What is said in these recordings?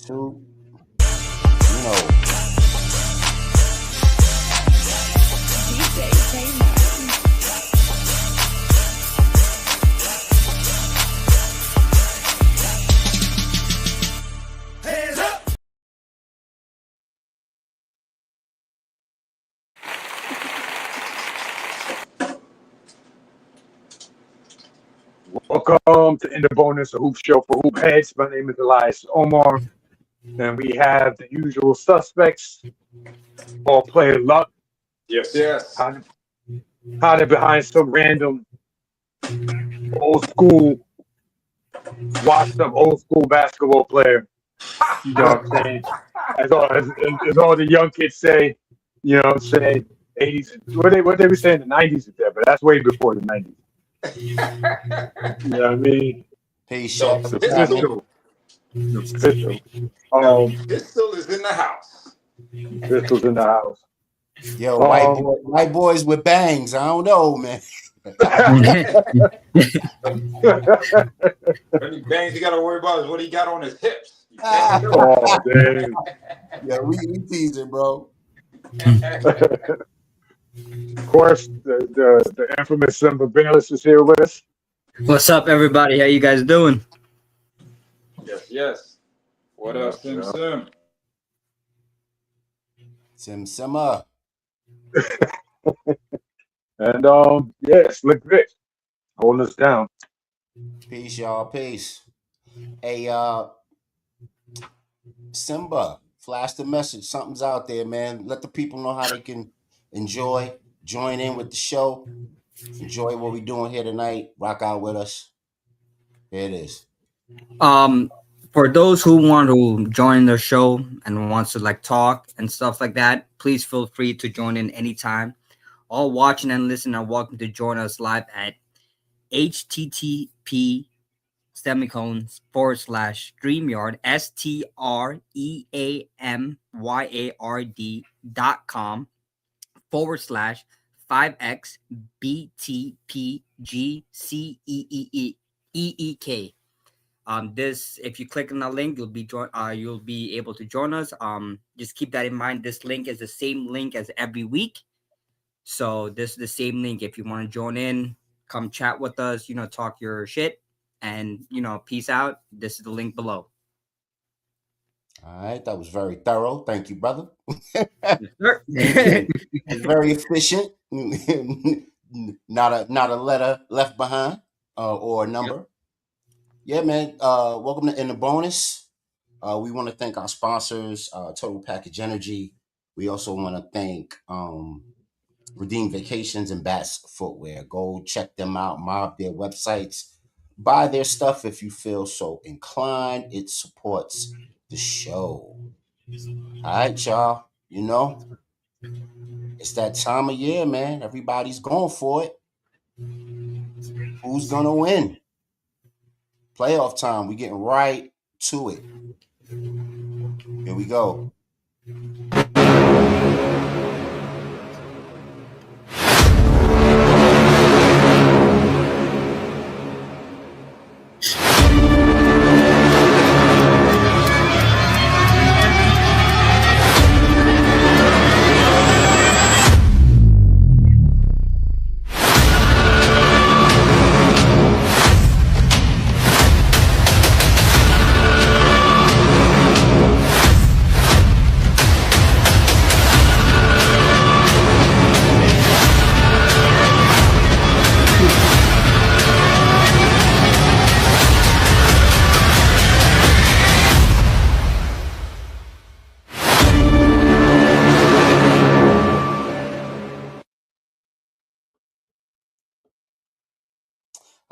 two, you know. Welcome to InTheBonus, a hoop show for hoop heads. My name is Elias Omar, and we have the usual suspects, all player luck, Yes. hiding behind some random old school, washed up old school basketball player. You know what I'm saying? As all the young kids say, you know what I'm saying? 80s, what they were saying in the 90s is there, but that's way before the 90s. You know what I mean? Peace, No, Chef. The pistol. pistol. Pistol is in the house. Pistol's in the house. Yo, white boys with bangs. I don't know, man. Only bangs you got to worry about is what he got on his hips. Oh, damn. Yeah, we teasing, bro. Of course, the infamous Sun Apr26 is here with us. What's up, everybody? How you guys doing? Yes. What up, Sim? Simma. And Slick Vic holding us down. Peace, y'all. Peace. Hey, Simba, flash the message. Something's out there, man. Let the people know how they can join in with the show, enjoy what we're doing here tonight. Rock out with us. Here it is. For those who want to join the show and wants to like talk and stuff like that, please feel free to join in anytime. All watching and listening are welcome to join us live at http /StreamYard StreamYard.com /5xbtpgceek. This, if you click on the link, you'll be able to join us. Just keep that in mind. This link is the same link as every week. So this is the same link. If you want to join in, come chat with us, talk your shit, and peace out. This is the link below. All right, that was very thorough. Thank you, brother. Yes, It's very efficient. Not a letter left behind or a number. Yep. Yeah, man. Welcome to InTheBonus. We want to thank our sponsors, Total Package Energy. We also want to thank Redeem Vacations and Bats Footwear. Go check them out, mob their websites, buy their stuff if you feel so inclined. It supports the show. All right, y'all. It's that time of year, man. Everybody's going for it. Who's gonna win? Playoff time. We getting right to it. Here we go.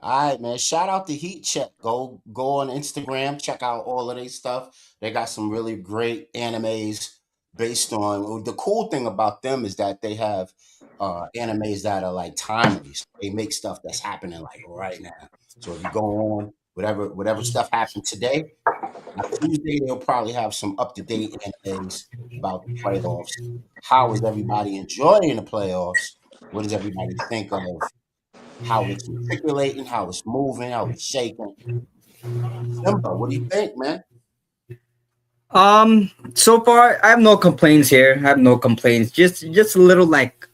All right, man. Shout out to Heat Check. Go on Instagram. Check out all of their stuff. They got some really great animes based on. The cool thing about them is that they have animes that are like timely. So they make stuff that's happening like right now. So if you go on whatever stuff happened today, on Tuesday they'll probably have some up to date animes about the playoffs. How is everybody enjoying the playoffs? What does everybody think of how it's articulating, how it's moving, how it's shaking? Simba, what do you think, man? So far I have no complaints here. I have no complaints. Just a little like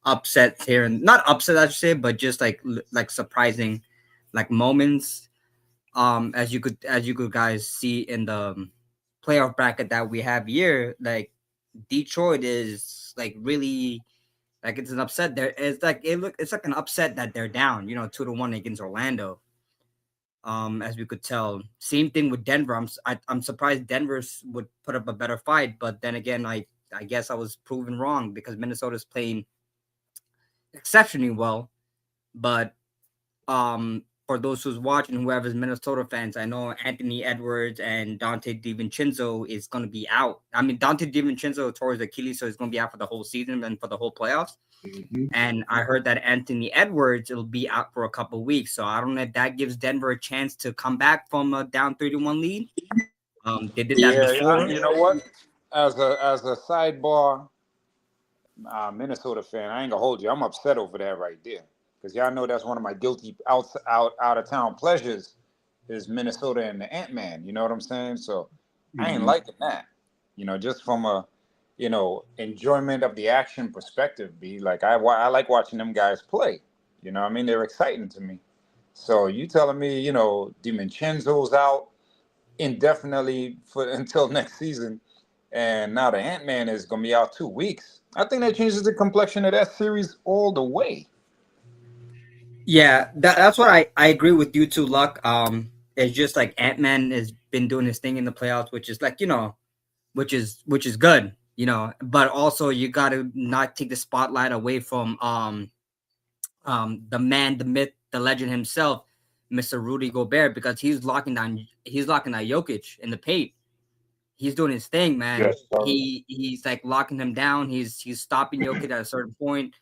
upsets here, and not upset I should say, but just like surprising like moments. As you could guys see in the playoff bracket that we have here, like Detroit is like really like it's an upset. There it's like it's like an upset that they're down, 2-1 against Orlando. As we could tell. Same thing with Denver. I'm surprised Denver would put up a better fight, but then again, I guess I was proven wrong because Minnesota's playing exceptionally well. But for those who's watching, whoever's Minnesota fans, I know Anthony Edwards and Dante DiVincenzo is going to be out. I mean, Dante DiVincenzo tore his Achilles, so he's going to be out for the whole season and for the whole playoffs. Mm-hmm. And I heard that Anthony Edwards will be out for a couple of weeks. So I don't know if that gives Denver a chance to come back from a down 3-1 lead. They did that before. You know what? As a sidebar, Minnesota fan, I ain't gonna hold you. I'm upset over that right there because y'all know that's one of my guilty out of town pleasures is Minnesota and the Ant-Man. You know what I'm saying? So I ain't liking that. Just from a enjoyment of the action perspective, be like I like watching them guys play. I mean, they're exciting to me. So you telling me, DiVincenzo's out indefinitely until next season, and now the Ant-Man is gonna be out 2 weeks. I think that changes the complexion of that series all the way. Yeah, that's what I agree with you too, Luck. It's just like Ant-Man has been doing his thing in the playoffs, which is like, which is good, but also you got to not take the spotlight away from the man, the myth, the legend himself, Mr. Rudy Gobert, because he's locking down Jokic in the paint. He's doing his thing, man. Yes, he's like locking him down. He's stopping Jokic at a certain point,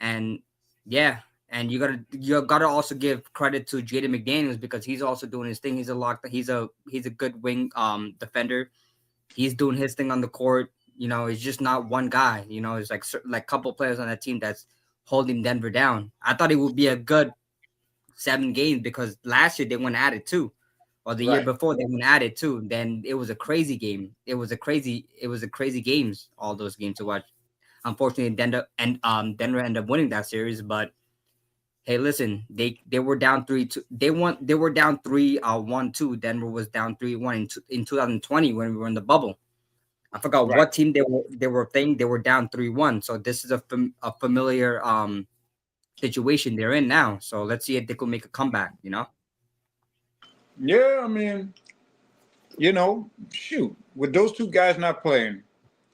and yeah, and you gotta also give credit to Jaden McDaniels because he's also doing his thing. He's a good wing defender. He's doing his thing on the court. He's just not one guy. It's like a couple players on that team that's holding Denver down. I thought it would be a good 7 games because last year they went at it too, or the year before they went at it too. Then it was a crazy game. It was a crazy games. All those games to watch. Unfortunately, Denver ended up winning that series. But hey, listen, they were down 3-2. They were down 3-1-2. Denver was down 3-1 in 2020 when we were in the bubble. I forgot what team they were playing. They were down 3-1. So this is a familiar situation they're in now. So let's see if they could make a comeback. Yeah, I mean, shoot, with those two guys not playing,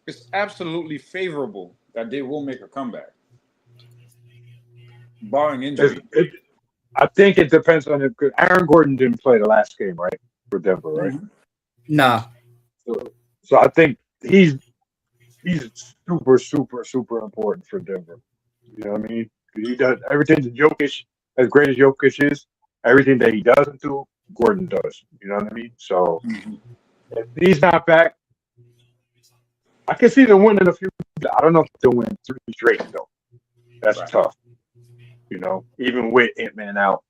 it's absolutely favorable that they will make a comeback, barring injury. I think it depends on it. Aaron Gordon didn't play the last game, right, for Denver, right? Mm-hmm. No. So I think he's super, super, super important for Denver. You know what I mean? He does everything that Jokic, as great as Jokic is, everything that he doesn't do, Gordon does. You know what I mean? So if he's not back, I can see them winning a few. I don't know if they'll win 3 straight though. That's tough. Even with Ant-Man out.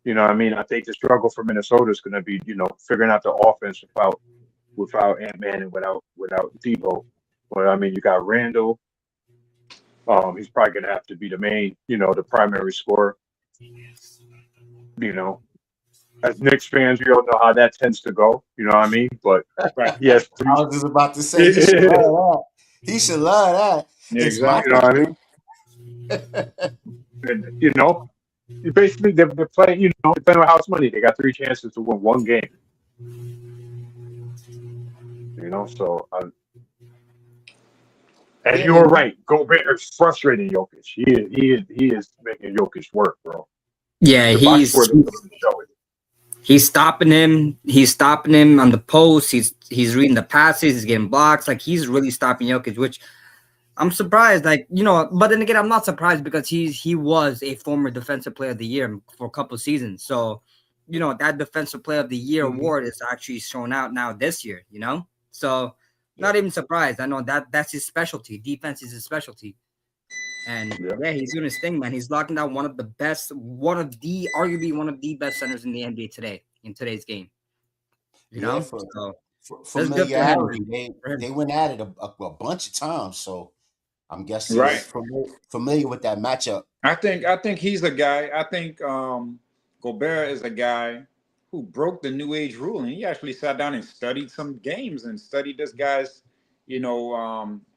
You know what I mean? I think the struggle for Minnesota is going to be, figuring out the offense without Ant-Man and without Debo. But I mean, you got Randall. He's probably going to have to be the main, the primary scorer. As Knicks fans, we all know how that tends to go. You know what I mean? But yes, I was just about to say he should love that. He should love that. Yeah, exactly. You know what I mean? And, basically they're playing. Depending on house money, they got 3 chances to win 1 game. So. And you were right. Gobert is frustrating Jokic. He is making Jokic work, bro. Yeah, he's stopping him. He's stopping him on the post. He's reading the passes. He's getting blocks. Like he's really stopping Jokic, which I'm surprised. Like but then again, I'm not surprised because he was a former Defensive Player of the Year for a couple of seasons. So that Defensive Player of the Year award is actually shown out now this year. So. Not even surprised. I know that's his specialty. Defense is his specialty. And he's doing his thing, man. He's locking down arguably one of the best centers in the NBA today, in today's game. So That's good for him, familiarity. They for him. they went at it a bunch of times, so I'm guessing Right. he's familiar with that matchup. I think he's a guy. I think Gobert is a guy who broke the new age rule, and he actually sat down and studied some games and studied this guy's,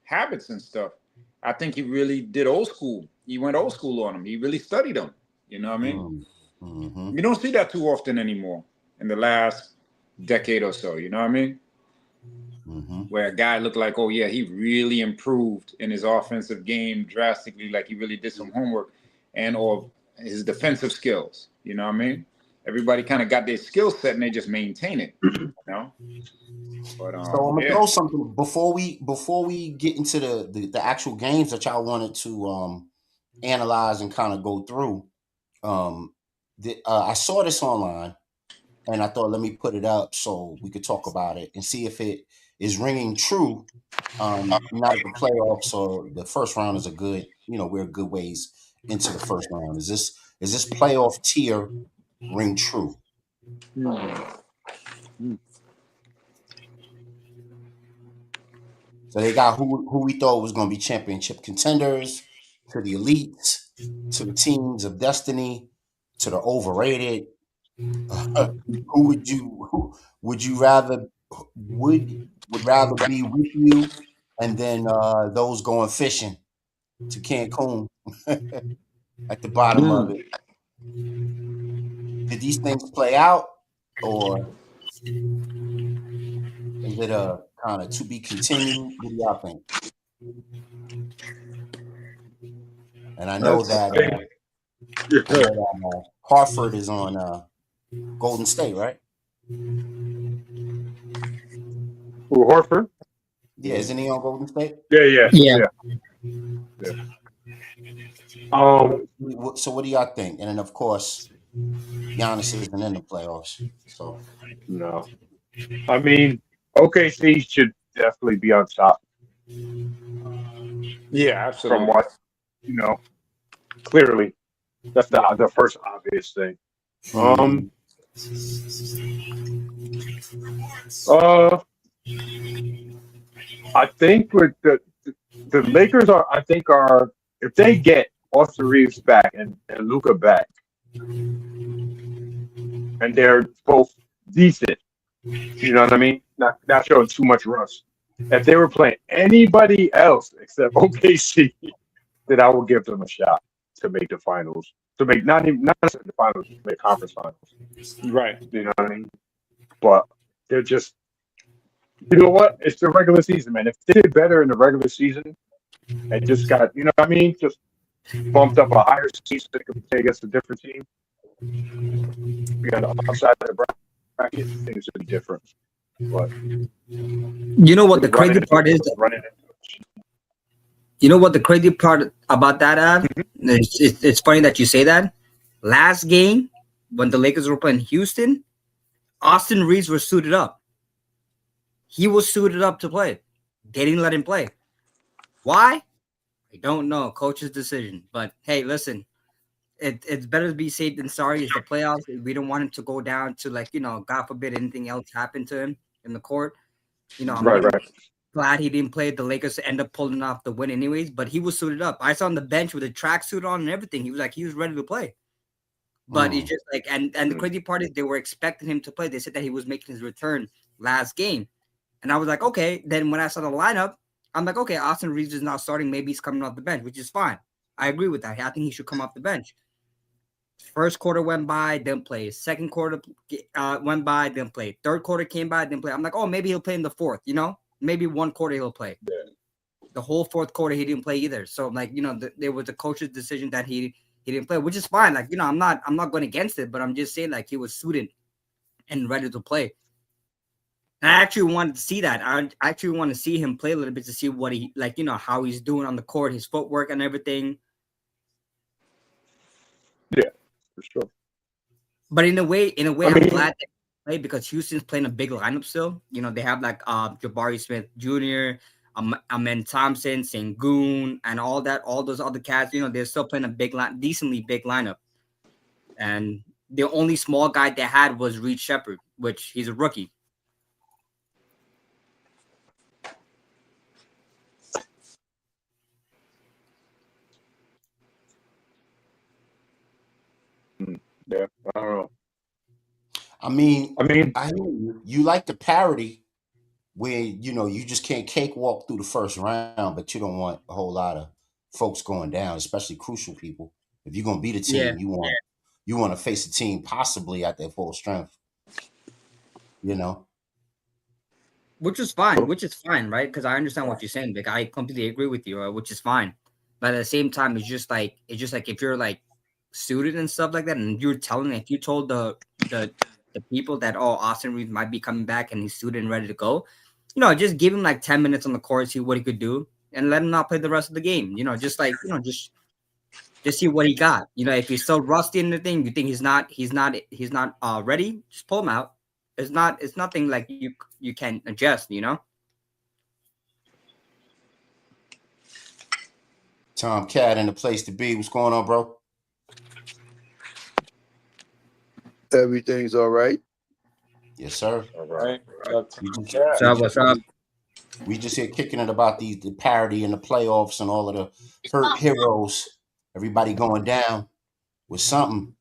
habits and stuff. I think he really did old school. He went old school on him. He really studied him. You know what I mean? Mm-hmm. You don't see that too often anymore in the last decade or so. You know what I mean? Mm-hmm. Where a guy looked like, oh yeah, he really improved in his offensive game drastically, like he really did some homework, and or his defensive skills. You know what I mean? Everybody kind of got their skill set and they just maintain it. You know. But So I'm gonna yeah, throw something before we get into the actual games that y'all wanted to analyze and kind of go through. I saw this online and I thought let me put it up so we could talk about it and see if it is ringing true. Now that the playoffs or the first round is a good, we're a good ways into the first round. Is this playoff tier ring true? So they got who we thought was going to be championship contenders, to the elites, to the teams of destiny, to the overrated. Who would you rather would rather be with you, and then those going fishing to Cancun at the bottom of it. Did these things play out, or is it a kind of to be continued? What do y'all think? And I know That's that Harford is on Golden State, right? Who, Harper? Yeah, isn't he on Golden State? Yeah. Yeah. So what do y'all think? And then of course, Giannis isn't in the playoffs. So No. I mean, OKC should definitely be on top yeah, from absolutely. what, you know, clearly. That's the first obvious thing. Uh, I think with the Lakers are if they get Austin Reeves back and Luca back, and they're both decent, you know what I mean? Not showing too much rust. If they were playing anybody else except OKC, then I would give them a shot to make the finals. To make not necessarily the finals, to make conference finals. Right. You know what I mean? But they're just, you know what? It's the regular season, man. If they did better in the regular season and just got, you know what I mean? Just bumped up a higher season so they could play against a different team. We got the upside of the bracket, things would be different. But You know what the crazy part is? You know what the crazy part about that, Av? It's funny that you say that. Last game, when the Lakers were playing Houston, Austin Reeves was suited up. He was suited up to play. They didn't let him play. Why? I don't know. Coach's decision. But hey, listen, it's better to be safe than sorry. It's the playoffs. We don't want him to go down to God forbid anything else happen to him in the court. I'm Right. glad he didn't play. The Lakers end up pulling off the win anyways, but he was suited up. I saw on the bench with a tracksuit on and everything. He was ready to play. But it's just and the crazy part is they were expecting him to play. They said that he was making his return last game. And I was like, okay. Then when I saw the lineup, I'm like, okay, Austin Reeves is not starting. Maybe he's coming off the bench, which is fine. I agree with that. I think he should come off the bench. First quarter went by, didn't play. Second quarter went by, didn't play. Third quarter came by, didn't play. I'm like, oh, maybe he'll play in the fourth, Maybe one quarter he'll play. Yeah. The whole fourth quarter he didn't play either. So there was a coach's decision that he didn't play, which is fine. I'm not going against it, but I'm just saying he was suited and ready to play. And I actually wanted to see that. I actually want to see him play a little bit to see what he how he's doing on the court, his footwork and everything. Yeah, for sure. But in a way, I'm glad they play because Houston's playing a big lineup still. They have Jabari Smith Jr., Amen Thompson, Sengun, and all those other cats. They're still playing a decently big lineup. And the only small guy they had was Reed Shepherd, which he's a rookie. I mean, I mean, I hear you. You like the parody where you just can't cakewalk through the first round, but you don't want a whole lot of folks going down, especially crucial people. If you're gonna beat a Yeah, team, you want to face a team possibly at their full strength. You know. which is fine, right? Because I understand what you're saying. Like, I completely agree with you, which is fine. But at the same time, it's just like if you're like student and stuff like that, and if you told the people that, oh, Austin Reeves might be coming back and he's student and ready to go, just give him like 10 minutes on the court, see what he could do, and let him not play the rest of the game. Just see what he got. If he's still rusty in the thing, you think he's not ready, just pull him out. It's nothing like you can adjust. Tom Cat in the place to be. What's going on, bro? Everything's all right. Yes, sir. All right. What's up? We just here kicking it about the parody in the playoffs and all of the hurt heroes. Everybody going down with something.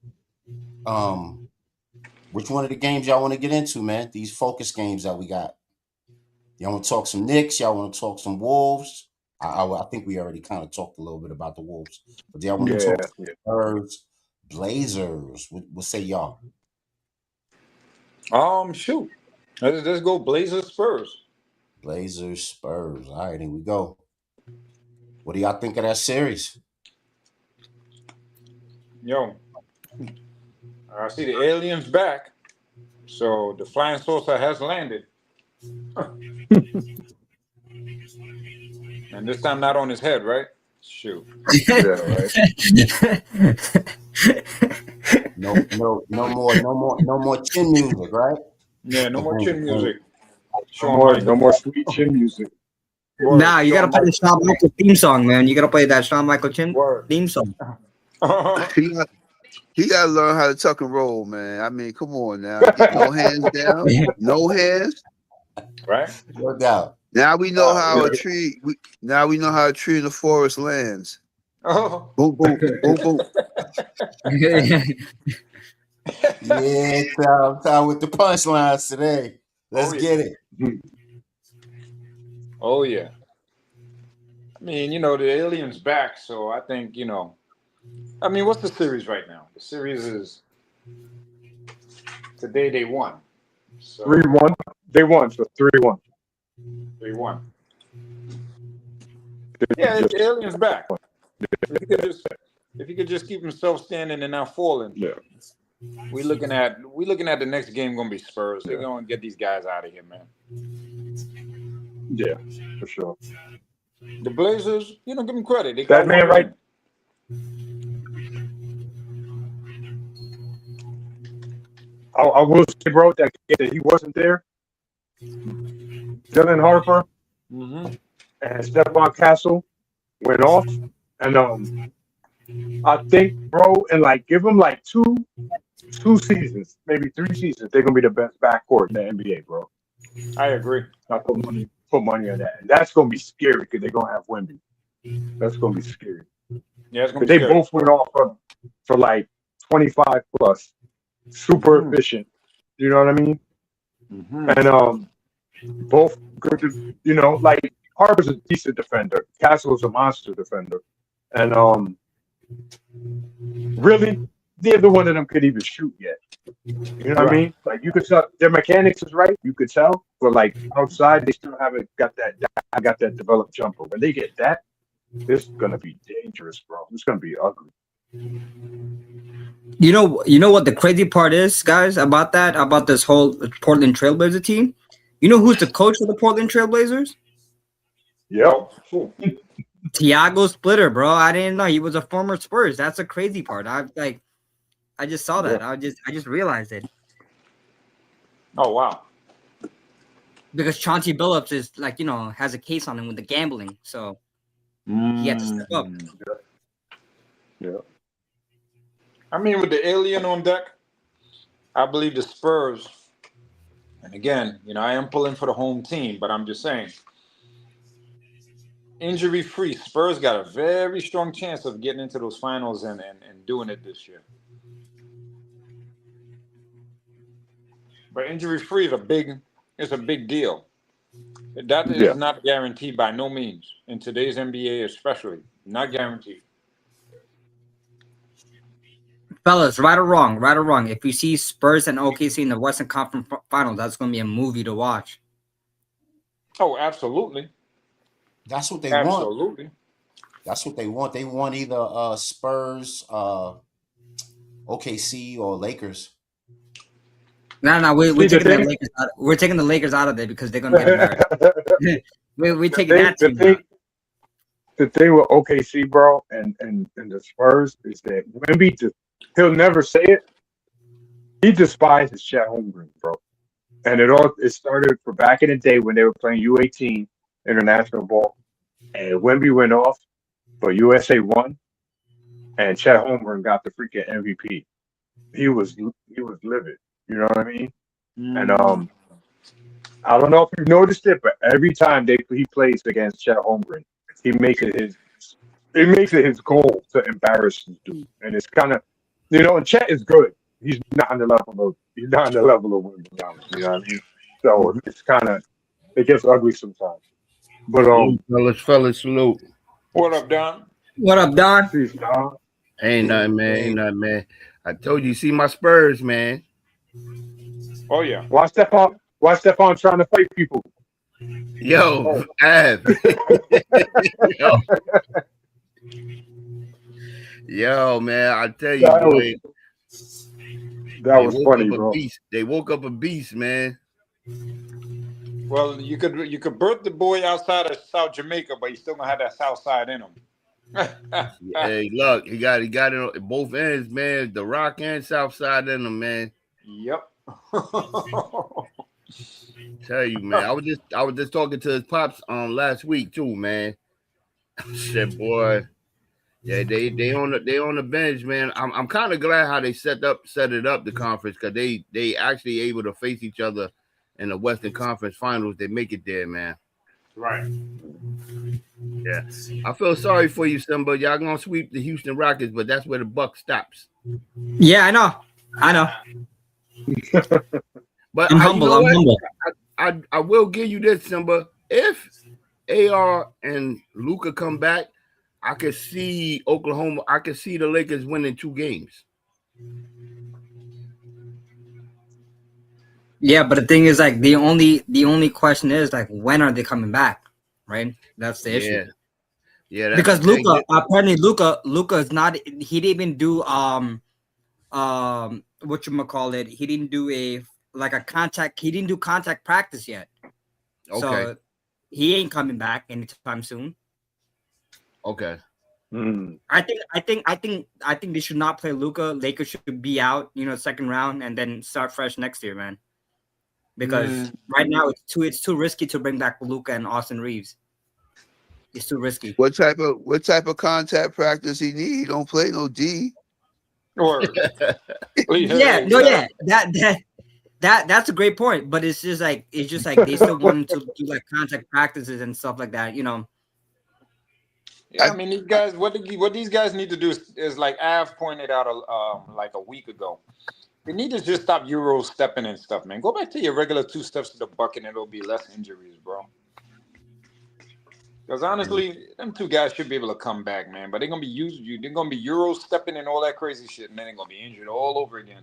Which one of the games y'all want to get into, man? These focus games that we got. Y'all want to talk some Knicks? Y'all want to talk some Wolves? I think we already kind of talked a little bit about the Wolves, but y'all want to talk Spurs, Blazers? What say y'all? Shoot. Let's go Blazers Spurs. Blazers Spurs. All right, here we go. What do y'all think of that series? Yo, I see the aliens back, so the flying saucer has landed. And this time not on his head, right? Shoot. Yeah, right. No more chin music, right? Yeah, no more chin music. No more sweet chin music. Nah, you gotta play the Shawn Michaels theme song, man. You gotta play that Shawn Michaels theme song. He gotta learn how to tuck and roll, man. I mean, come on now. No hands down. No hands. Right? No doubt. Now we know how a tree. Now we know how a tree in the forest lands. Oh. Boom, boom, boom, boom. Yeah, Tom with the punchlines today. Let's get it. Oh yeah. I mean, the aliens back, so I think, I mean, what's the series right now? The series is today they won. So 3-1. They won, so 3-1. 3-1. Yeah, the aliens back. If he could just keep himself standing and not falling. Yeah. We looking at the next game gonna be Spurs. They're gonna get these guys out of here, man. Yeah, for sure. The Blazers, give them credit. They That got man right. I will say, bro, that he wasn't there. Dylan Harper and Stephon Castle went off, and I think, bro, and give them two seasons, maybe 3 seasons, they're gonna be the best backcourt in the NBA, bro. I agree. I put money on that, and that's gonna be scary because they're gonna have Wemby. That's gonna be scary. Yeah, it's gonna be They scary. both went off for 25 plus, super efficient. You know what I mean? And both good. Harper's a decent defender. Castle's a monster defender, and really, neither one of them could even shoot yet. You know what I mean? You could tell their mechanics is right. You could tell, but outside, they still haven't got that. I got that developed jumper. When they get that, this is gonna be dangerous, bro. It's gonna be ugly. You know what the crazy part is, guys, about this whole Portland Trailblazer team? You know who's the coach of the Portland Trailblazers? Yep. Tiago Splitter, bro. I didn't know he was a former Spurs. That's the crazy part. I just saw that. I just realized it. Oh wow. Because Chauncey Billups is has a case on him with the gambling, so he had to step up. Yeah. I mean, with the alien on deck, I believe the Spurs. And again, I am pulling for the home team, but I'm just saying, injury-free, Spurs got a very strong chance of getting into those finals and doing it this year. But injury free is a big deal. That is not guaranteed by no means in today's NBA, especially not guaranteed. Fellas, right or wrong. If you see Spurs and OKC in the Western Conference Finals, that's going to be a movie to watch. Oh, absolutely. That's what they want. Absolutely. That's what they want. They want either Spurs, OKC, or Lakers. No, we're taking the Lakers out. We're taking the Lakers out of there because they're gonna get embarrassed. we're taking that team out. The thing with OKC, bro, and the Spurs is that Wemby he'll never say it. He despises Chet Holmgren, bro. And it started for back in the day when they were playing U18 international ball, and Wemby went off, but USA won, and Chet Holmgren got the freaking MVP. He was livid. You know what I mean? And I don't know if you've noticed it, but every time he plays against Chet Holmgren, he makes it his goal to embarrass this dude. And it's kind of, and Chet is good. He's not on the level of Wemby. You know what I mean? So it's kind of, it gets ugly sometimes. But fellas, salute. What up, Don? What up, Don? Peace, Don. Ain't nothing, man. I told you, see my Spurs, man. Oh yeah. Why Stephon trying to fight people? Yo, Av. Yo, man, I tell you, that was funny, bro. They woke up a beast, man. Well, you could birth the boy outside of South Jamaica, but you still gonna have that South side in him. Hey, look, he got it on both ends, man. The Rock and South side in him, man. Yep. Tell you, man. I was just talking to his pops last week too, man. Shit, boy. Yeah, they on the bench, man. I'm kind of glad how they set it up the conference, because they actually able to face each other in the Western Conference Finals. They make it there, man. Right. Yeah. I feel sorry for you, Simba. Y'all gonna sweep the Houston Rockets, but that's where the buck stops. Yeah, I know. But I'm humble. I will give you this, Simba. If AR and Luka come back, I could see Oklahoma. I could see the Lakers winning 2 games. Yeah, but the thing is, like, the only question is, like, when are they coming back? Right? That's the issue. Yeah. Because Luka, apparently Luka is not. He didn't even do whatchamacallit. He didn't do contact. He didn't do contact practice yet. Okay. So he ain't coming back anytime soon. Okay. I think they should not play Luka. Lakers should be out, second round, and then start fresh next year, man. Because right now it's too risky to bring back Luka and Austin Reeves. It's too risky. What type of contact practice he need? He don't play no D. Or that's a great point. But it's just like they still want to do like contact practices and stuff like that, Yeah, I mean, these guys. What these guys need to do is like Av pointed out like a week ago. They need to just stop Euro stepping and stuff, man. Go back to your regular 2 steps to the bucket, and it'll be less injuries, bro. Because honestly, them 2 guys should be able to come back, man. But they're gonna be They're gonna be Euro stepping and all that crazy shit, and then they're gonna be injured all over again.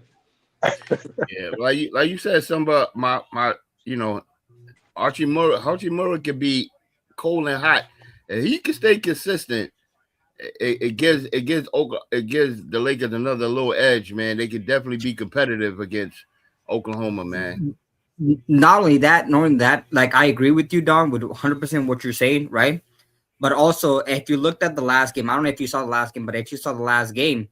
Yeah, like you said, somebody, my Archie Murray could be cold and hot. If he can stay consistent, it gives the Lakers another little edge, man. They could definitely be competitive against Oklahoma, man. Not only that, knowing that, like, I agree with you, Don, with 100% what you're saying, right? But also, if you looked at the last game, I don't know if you saw the last game, but if you saw the last game,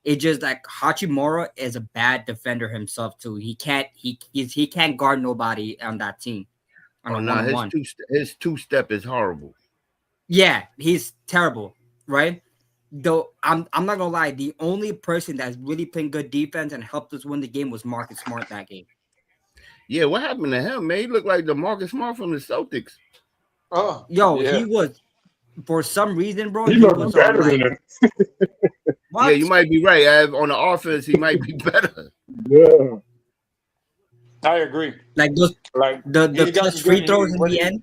it just like Hachimura is a bad defender himself too. He can't guard nobody on that team. His 2-step is horrible. Yeah, he's terrible, right? Though I'm not gonna lie, the only person that's really playing good defense and helped us win the game was Marcus Smart that game. Yeah, what happened to him, man? He looked like the Marcus Smart from the Celtics. Oh, He was, for some reason, bro. He was better than him. Yeah, you might be right. On the offense, he might be better. Yeah. I agree. Like those, Like the he's gotten clutch free good. throws in the end.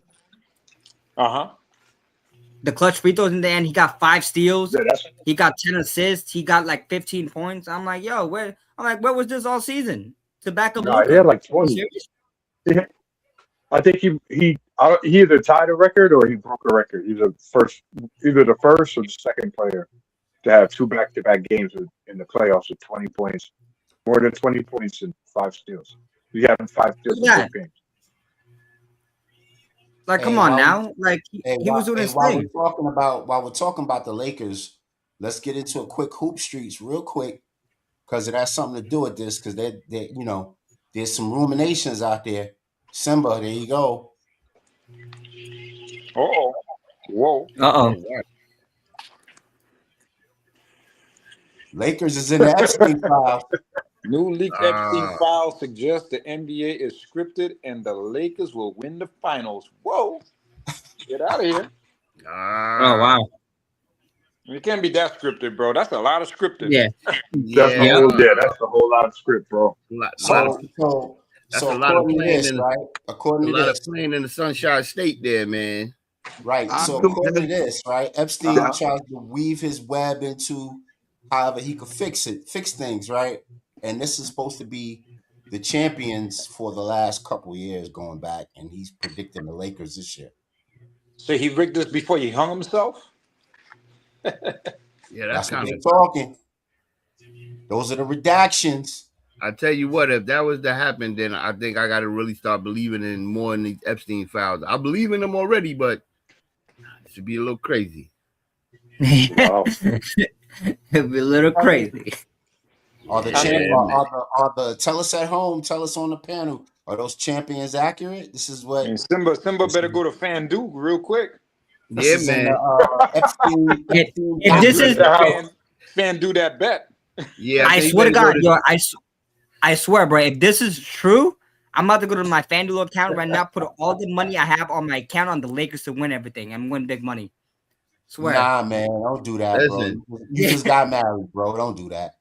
The clutch free throws in the end. He got 5 steals. Yeah, that's He got 10 assists. He got like 15 points. I'm like, yo, where? I'm like, where was this all season to back up nah. He Luka? had like You 20. serious? I think he either tied a record or he broke a record. Either the first or the second player to have 2 back-to-back games in the playoffs with 20 points, more than 20 points and 5 steals. He had 5 steals Look in at both that. games. Like, come Hey, on while we, now. Like he was doing his while thing. we're talking about the Lakers, let's get into a quick hoop streets real quick because it has something to do with this. Because there's some ruminations out there. Simba, there you go. Oh, whoa. Uh-oh. Lakers is in the Epstein file. New leaked Epstein file suggests the NBA is scripted and the Lakers will win the finals. Whoa. Get out of here. Oh wow. It can't be that scripted, bro. That's a lot of scripted. Yeah. That's a whole lot of script, bro. So That's a lot of according to playing this, in right? a According to lot of this, playing in the Sunshine State there, man. right. So according to this, right, Epstein tries to weave his web into however he could fix things, right? And this is supposed to be the champions for the last couple years going back, and he's predicting the Lakers this year. So he rigged this before he hung himself? Yeah, That's what kind they're of talking. Those are the redactions. I tell you what, if that was to happen, then I think I got to really start believing in more in these Epstein files. I believe in them already, but it should be a little crazy. Wow. It'd be a little crazy. Are the tell us at home, tell us on the panel, are those champions accurate? This is what And Simba better go to FanDuel real quick. Yeah, this is man. in the Epstein. If this is FanDuel that bet. Yeah, I swear to God, yo, I swear, bro. If this is true, I'm about to go to my FanDuel account right now, put all the money I have on my account on the Lakers to win everything and win big money. Swear. Nah, man, don't do that, Listen. bro. You just got married, bro. Don't do that.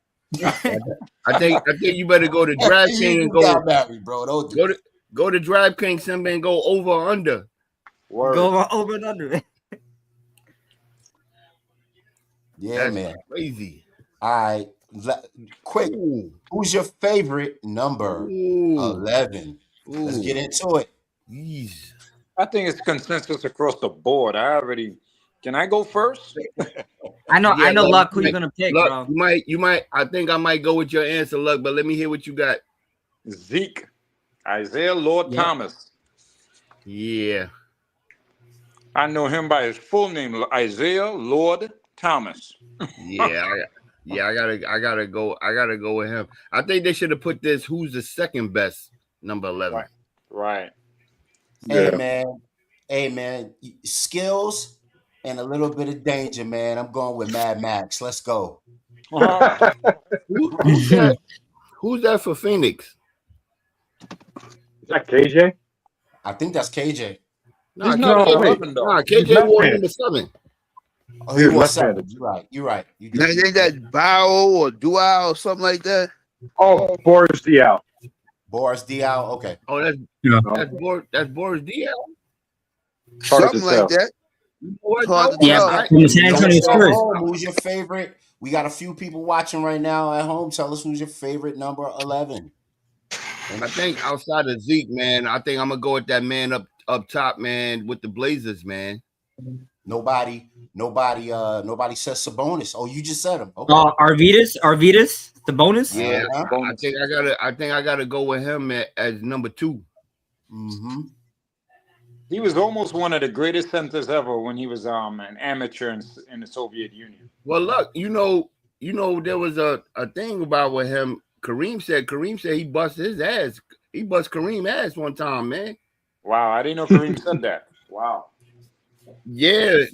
I think you better go to DraftKings and got married, bro. Don't do go to DraftKings and go over or under. Word. Go over and under. Yeah, That's man. crazy. All right, quick. Ooh. Who's your favorite number? 11. Let's get into it. Jeez. I think it's consensus across the board. Can I go first? I know, Luck, who you gonna pick, Luck, bro? you might. I think I might go with your answer, Luck. But let me hear what you got. Zeke, Isaiah Lord Thomas. Yeah. I know him by his full name, Isaiah Lord Thomas. Yeah. I gotta go with him. I think they should have put this. Who's the second best number 11? Right. Hey man, skills and a little bit of danger, man. I'm going with Mad Max. Let's go. Who's that for Phoenix? Is that KJ? I think that's KJ. He's not KJ wore number 7. Oh, he was 7. You're right. You Now, ain't that Bao or Dual or something like that? Oh, Boris Diaw. Boris Diaw. Okay. Oh, that's Boris Diaw. Something like that. Hard to tell. From San Antonio Spurs. Who's your favorite? We got a few people watching right now at home. Tell us who's your favorite number 11. And I think outside of Zeke, man, I think I'm gonna go with that man up top, man, with the Blazers, man. Nobody says Sabonis. Oh, you just said him. Okay. Arvidas, the bonus. Yeah, I think I gotta go with him as number 2. Mm-hmm. He was almost one of the greatest centers ever when he was an amateur in the Soviet Union. Well, look, you know, there was a thing about with him. Kareem said he busted his ass. He bust Kareem ass one time, man. Wow, I didn't know Kareem said that. Wow. Yeah.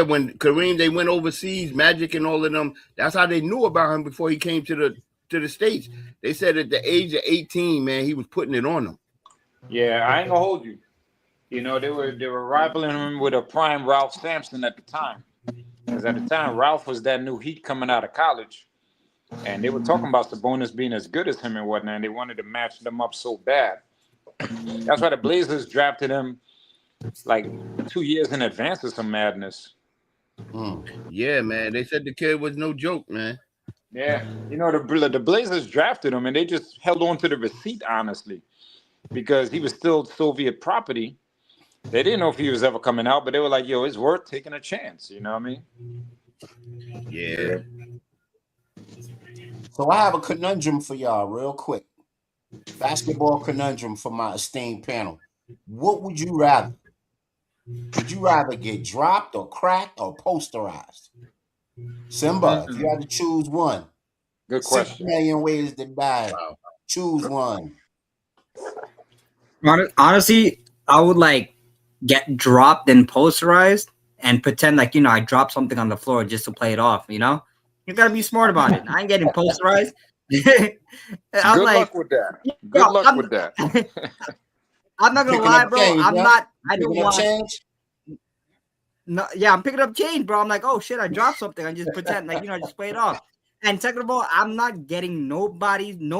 When Kareem, they went overseas, Magic and all of them. That's how they knew about him before he came to the States. They said at the age of 18, man, he was putting it on them. Yeah, I ain't gonna hold you. You know, they were rivaling him with a prime Ralph Sampson at the time. Because at the time, Ralph was that new heat coming out of college. And they were talking about Sabonis being as good as him and whatnot. And they wanted to match them up so bad. That's why the Blazers drafted him like 2 years in advance of some madness. Yeah, man. They said the kid was no joke, man. Yeah, you know, the Blazers drafted him, and they just held on to the receipt, honestly, because he was still Soviet property. They didn't know if he was ever coming out, but they were like, yo, it's worth taking a chance. You know what I mean? Yeah. So I have a conundrum for y'all real quick. Basketball conundrum for my esteemed panel. What would you rather? Would you rather get dropped or cracked or posterized? Simba, if you had to choose one. Good 6 question. million ways to die. Wow. Choose one. Honestly, I would like get dropped and posterized and pretend like, you know, I dropped something on the floor just to play it off, you know? You gotta be smart about it. I ain't getting posterized. Good luck with that. Good luck with that. I'm not gonna Picking lie, up bro. change, I'm yeah? not. I don't Picking up want. change? No, yeah, I'm picking up change, bro. I'm like, oh shit, I dropped something. I just pretend like, you know, just play it off. And second of all, I'm not getting no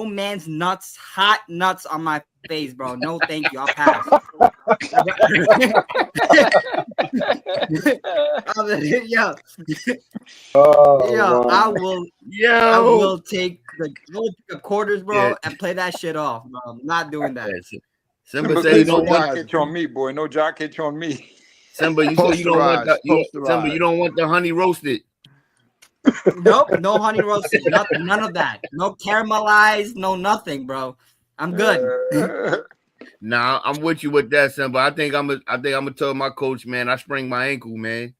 man's nuts, hot nuts on my face, bro. No, thank you. I'll pass. Yo, I will take the quarters, bro, and play that shit off, bro. I'm not doing that. Yeah, Simba say you don't want itch on me, boy. No jock itch on me. Simba, you say you don't want the Simba, you don't want the honey roasted. Nope, no honey roasted, none of that. No caramelized, no nothing, bro. I'm good. Nah, I'm with you with that, Simba. I think I'm gonna tell my coach, man, I sprained my ankle, man.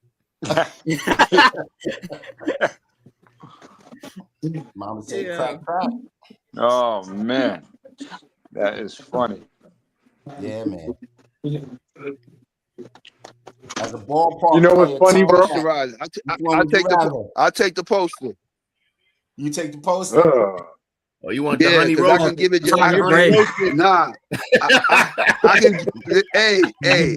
Mama said crack. Oh man, that is funny. Yeah, man. As a ballpark, you know what's funny, bro? I take the poster. You take the poster. Oh, you want the honey roast? I can give it. Nah, I can. Hey,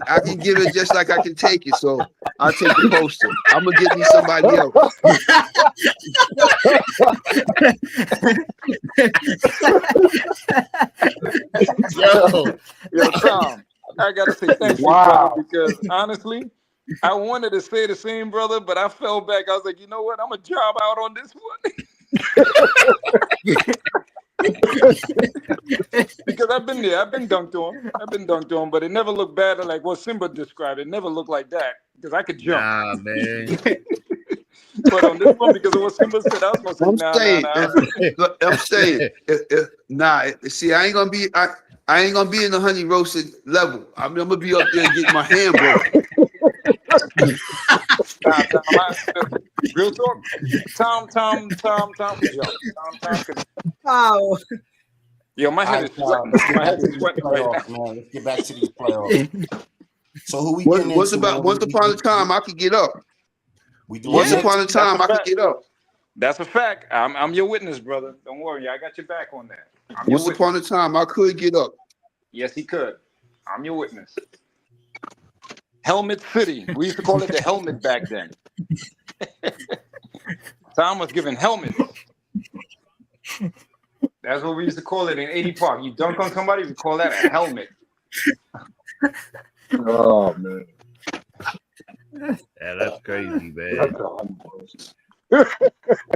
I can give it just like I can take it. So I'll take the poster. I'm gonna give me somebody else. Yo, Tom, I gotta say thank you, brother, because honestly, I wanted to say the same, brother, but I fell back. I was like, you know what? I'm gonna job out on this one. Because I've been there. I've been dunked on, but it never looked bad like what Simba described. It never looked like that because I could jump. Nah, man. But on this one, because of what Simba said, I was gonna say, I'm saying, see, I ain't gonna be in the honey roasted level. I'm gonna be up there getting my hand broken. Real talk. Tom. Oh. Yo, my head is sweating. My head is sweating right now. Man, let's get back to these playoffs. So who we getting Once into? upon a time, I could get up. Once upon a time, I could get up. That's a fact. I'm your witness, brother. Don't worry, I got your back on that. Once upon a time, I could get up. Yes, he could. I'm your witness. Helmet City. We used to call it the helmet back then. Tom was giving helmets. That's what we used to call it in 80 Park. You dunk on somebody, we call that a helmet. Oh, man. Yeah, that's crazy, man.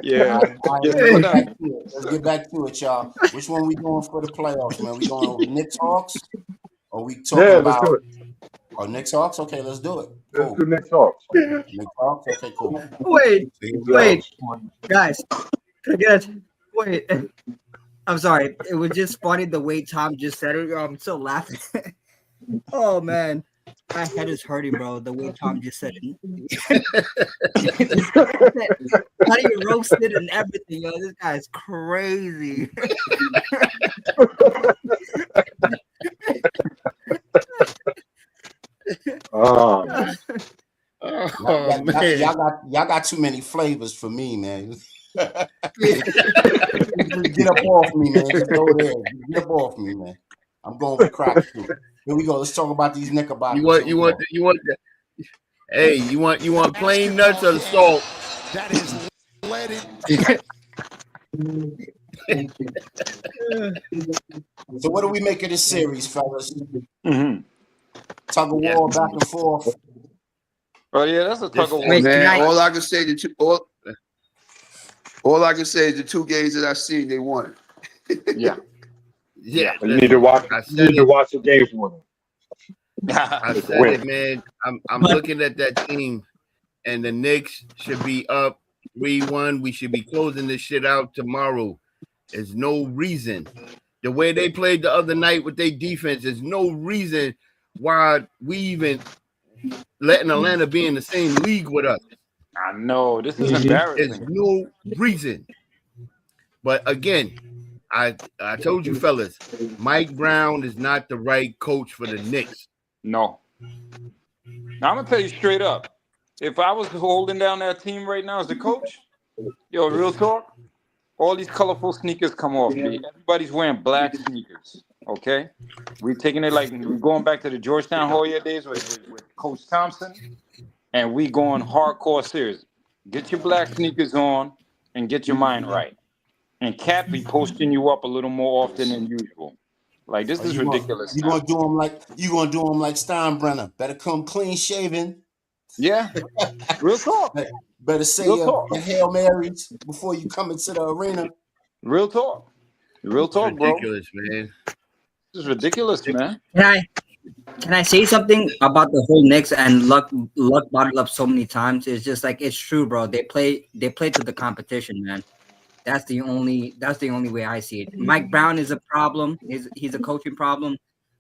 Yeah. Let's get back to it, y'all. Which one we going for the playoffs, man? We going over Knicks Hawks? Or we talking about... let's do it. Oh, Knicks Hawks? Okay, let's do it. Cool. Let's do Knicks Hawks. Knicks Hawks? Okay, cool. Wait, guys. Wait. I'm sorry. It was just funny the way Tom just said it. I'm still laughing. Oh, man. My head is hurting, bro. The way Tom just said it. Honey roasted and everything, yo. This guy's crazy. Oh, man. Y'all got too many flavors for me, man. Get up off me, man. Just go there. Get up off me, man. I'm going with crack too. Here we go. Let's talk about these Knickerbockers. You want plain nuts or salt? That is leaded. So what do we make of this series, fellas? Mm-hmm. Tug of war, back and forth. Oh yeah, that's a tug of war. Wait, Man, can I- all I can say all I can say is the 2 games that I seen, they won. Yeah. Yeah, You need to watch. You need to watch the games with them. I said it, man. I'm looking at that team, and the Knicks should be up 3-1. We should be closing this shit out tomorrow. There's no reason. The way they played the other night with their defense, there's no reason why we even letting Atlanta be in the same league with us. I know this is There's embarrassing. no reason. But again, I told you fellas, Mike Brown is not the right coach for the Knicks. No. Now, I'm gonna tell you straight up. If I was holding down that team right now as the coach, yo, real talk, all these colorful sneakers come off. Everybody's wearing black sneakers. Okay, we're taking it like we're going back to the Georgetown Hoya days with Coach Thompson, and we going hardcore serious. Get your black sneakers on and get your mind right. And Cat be posting you up a little more often than usual. Like this is ridiculous. You gonna do them like Steinbrenner. Better come clean shaven. Yeah, real talk. Better say Real your talk. Hail Marys before you come into the arena. Real talk. Real talk, bro. Ridiculous, man. This is ridiculous, man. Can I say something about the whole Knicks and Luck brought it up so many times? It's just like it's true, bro. They play to the competition, man. That's the only way I see it. Mike Brown is a problem. He's a coaching problem.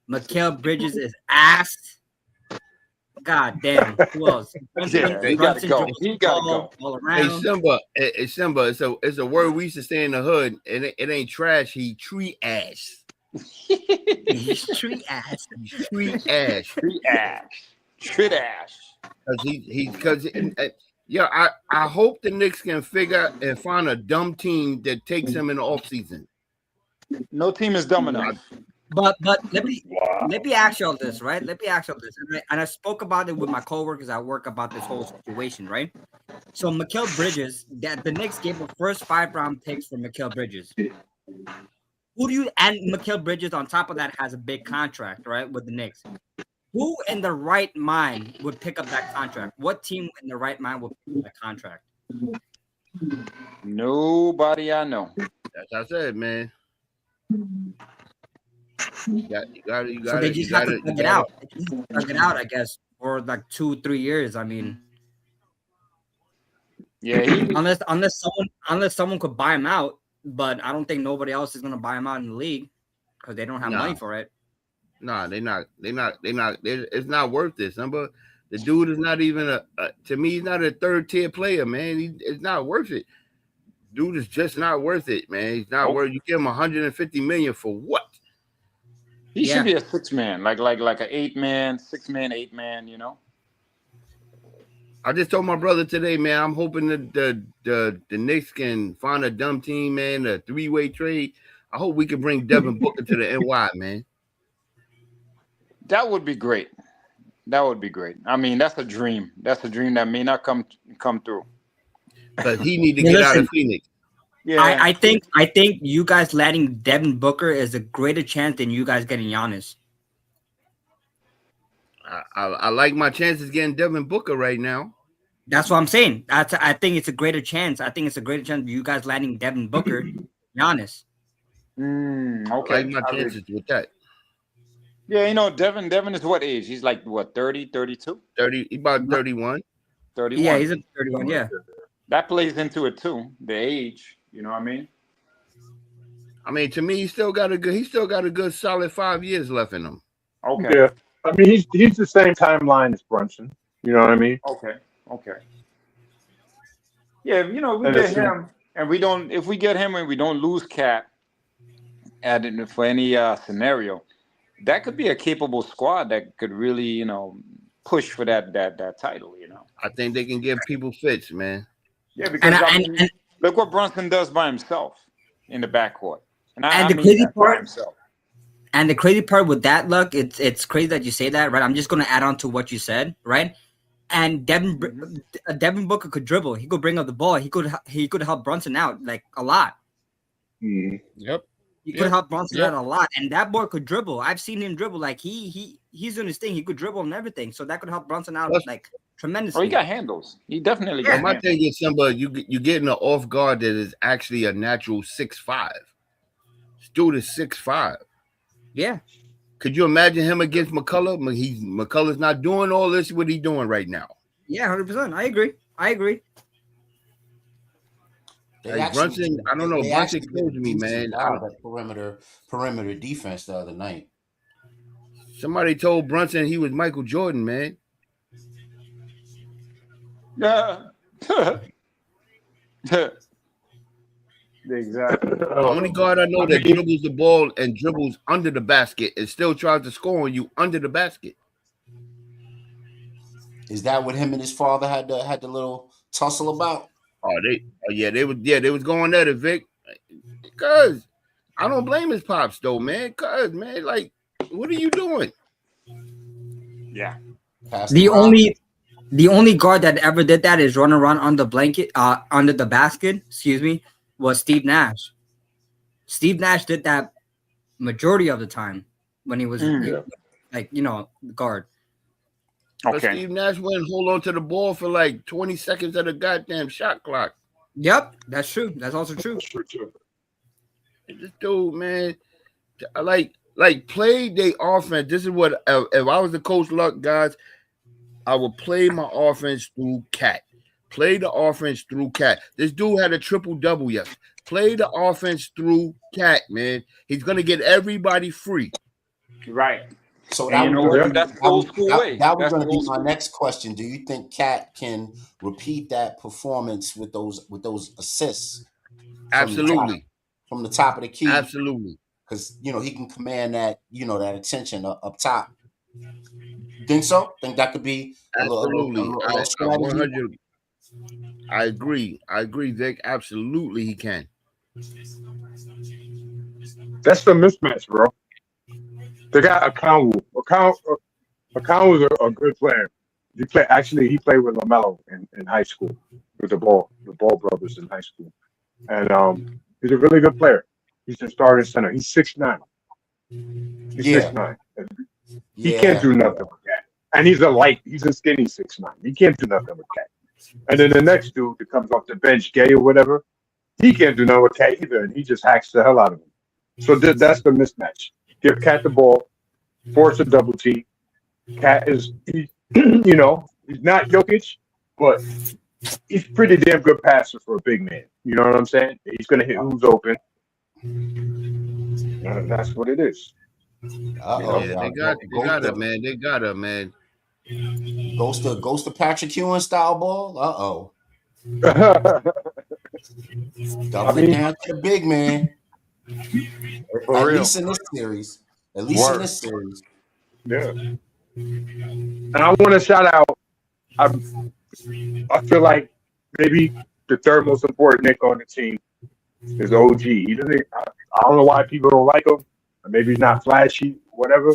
Mikal Bridges is ass. God damn. Who else? Yeah, he gotta go. He gotta go. All Hey around. Simba, it's a word we used to say in the hood. It ain't trash. He tree ass. He's tree ass. He's tree ass. Tree ash. Trit ash. I hope the Knicks can figure and find a dumb team that takes them in the offseason. No team is dumb enough. But let me ask y'all this, right? Let me ask y'all this. And I spoke about it with my coworkers at work about this whole situation, right? So Mikal Bridges, that the Knicks gave the first 5-round picks for Mikal Bridges. Who do you and Mikal Bridges on top of that has a big contract, right, with the Knicks? Who in the right mind would pick up that contract? What team in the right mind would pick up that contract? Nobody I know. That's what I said, man. You got So they just have to plug it out. They just have to plug it out, I guess, for like 2-3 years. I mean, yeah, unless someone could buy him out, but I don't think nobody else is gonna buy him out in the league because they don't have money for it. Nah, they're not. It's not worth this. Number the dude is not even to me. He's not a 3rd-tier player, man. It's not worth it. Dude is just not worth it, man. He's not worth. You give him $150 million for what? He should be a 6-man, like an 8-man, 6-man, 8-man. You know. I just told my brother today, man. I'm hoping that the Knicks can find a dumb team, man. A 3-way trade. I hope we can bring Devin Booker to the NY, man. That would be great. That would be great. I mean, that's a dream. That's a dream that may not come through. Because he need to get out of Phoenix. Yeah, I think you guys letting Devin Booker is a greater chance than you guys getting Giannis. I like my chances getting Devin Booker right now. That's what I'm saying. I think it's a greater chance. I think it's a greater chance of you guys letting Devin Booker, Giannis. Okay. I like my chances with that. Yeah, you know, Devin is what age? He's like, what, 30, 32? 30, he's about 31. 31. Yeah, he's a 31, yeah. That plays into it too, the age. You know what I mean? I mean, to me, he still got a good solid 5 years left in him. Okay. Yeah, I mean he's the same timeline as Brunson. You know what I mean? Okay. Yeah, you know, we get him, and we don't. If we get him and we don't lose Cat, for any scenario, that could be a capable squad that could really, you know, push for that title. You know, I think they can give people fits, man. Yeah, because and look what Brunson does by himself in the backcourt, and the crazy part himself. And the crazy part with that, Luck, it's crazy that you say that, right? I'm just going to add on to what you said, right? And Devin Booker could dribble. He could bring up the ball. He could help Brunson out like a lot. Yep. You could help Brunson out a lot, and that boy could dribble. I've seen him dribble. Like he's doing his thing. He could dribble and everything, so that could help Brunson out like tremendously. Oh, he got handles. He definitely got My handles. thing is, Simba, you getting an off guard that is actually a natural 6'5". Dude is 6'5". Yeah. Could you imagine him against McCullough? McCullough's not doing all this what he's doing right now. Yeah, 100%. I agree. Brunson, I don't know. Brunson kills me, man. That perimeter defense the other night. Somebody told Brunson he was Michael Jordan, man. Yeah. Exactly. The only guard I know that dribbles the ball and dribbles under the basket and still tries to score on you under the basket. Is that what him and his father had the little tussle about? They was going at it, Vic. Cause I don't blame his pops though, man. Cause man, like, what are you doing? Yeah. The only guard that ever did that is run around on the blanket, under the basket. Was Steve Nash. Steve Nash did that majority of the time when he was guard. But Steve Nash wouldn't hold on to the ball for like 20 seconds of the goddamn shot clock. Yep, that's true. That's also true. This dude, man, like play the offense. This is what if I was the coach, Luck guys, I would play my offense through Cat. Play the offense through Cat. This dude had a triple-double yesterday. Play the offense through Cat, man. He's gonna get everybody free. Right. So that that's old school way. That was going to be my next question. Do you think Cat can repeat that performance with those assists? Absolutely. From the top of the key. Absolutely. Because he can command that that attention up top. Think so? Think that could be absolutely. A little strategy? I agree, Vic. Absolutely, he can. That's the mismatch, bro. They got Okongwu. Okongwu's a good player. He played with LaMelo in high school with the Ball brothers in high school, and he's a really good player. He's the starting center. He's 6'9". He's 6'9". He can't do nothing with that. And he's a skinny 6'9". He can't do nothing with that. And then the next dude that comes off the bench, Gay or whatever, he can't do nothing with Cat either, and he just hacks the hell out of him. So that's the mismatch. Give Cat the ball, force a double team. Cat he's not Jokic, but he's pretty damn good passer for a big man. You know what I'm saying? He's gonna hit who's open. That's what it is. They got it, man. They got it, man. Goes to Patrick Ewing style ball. Double it down to the big man. At least in this series. Yeah. And I want to shout out. I feel like maybe the third most important Nick on the team is OG. I don't know why people don't like him. Maybe he's not flashy, whatever.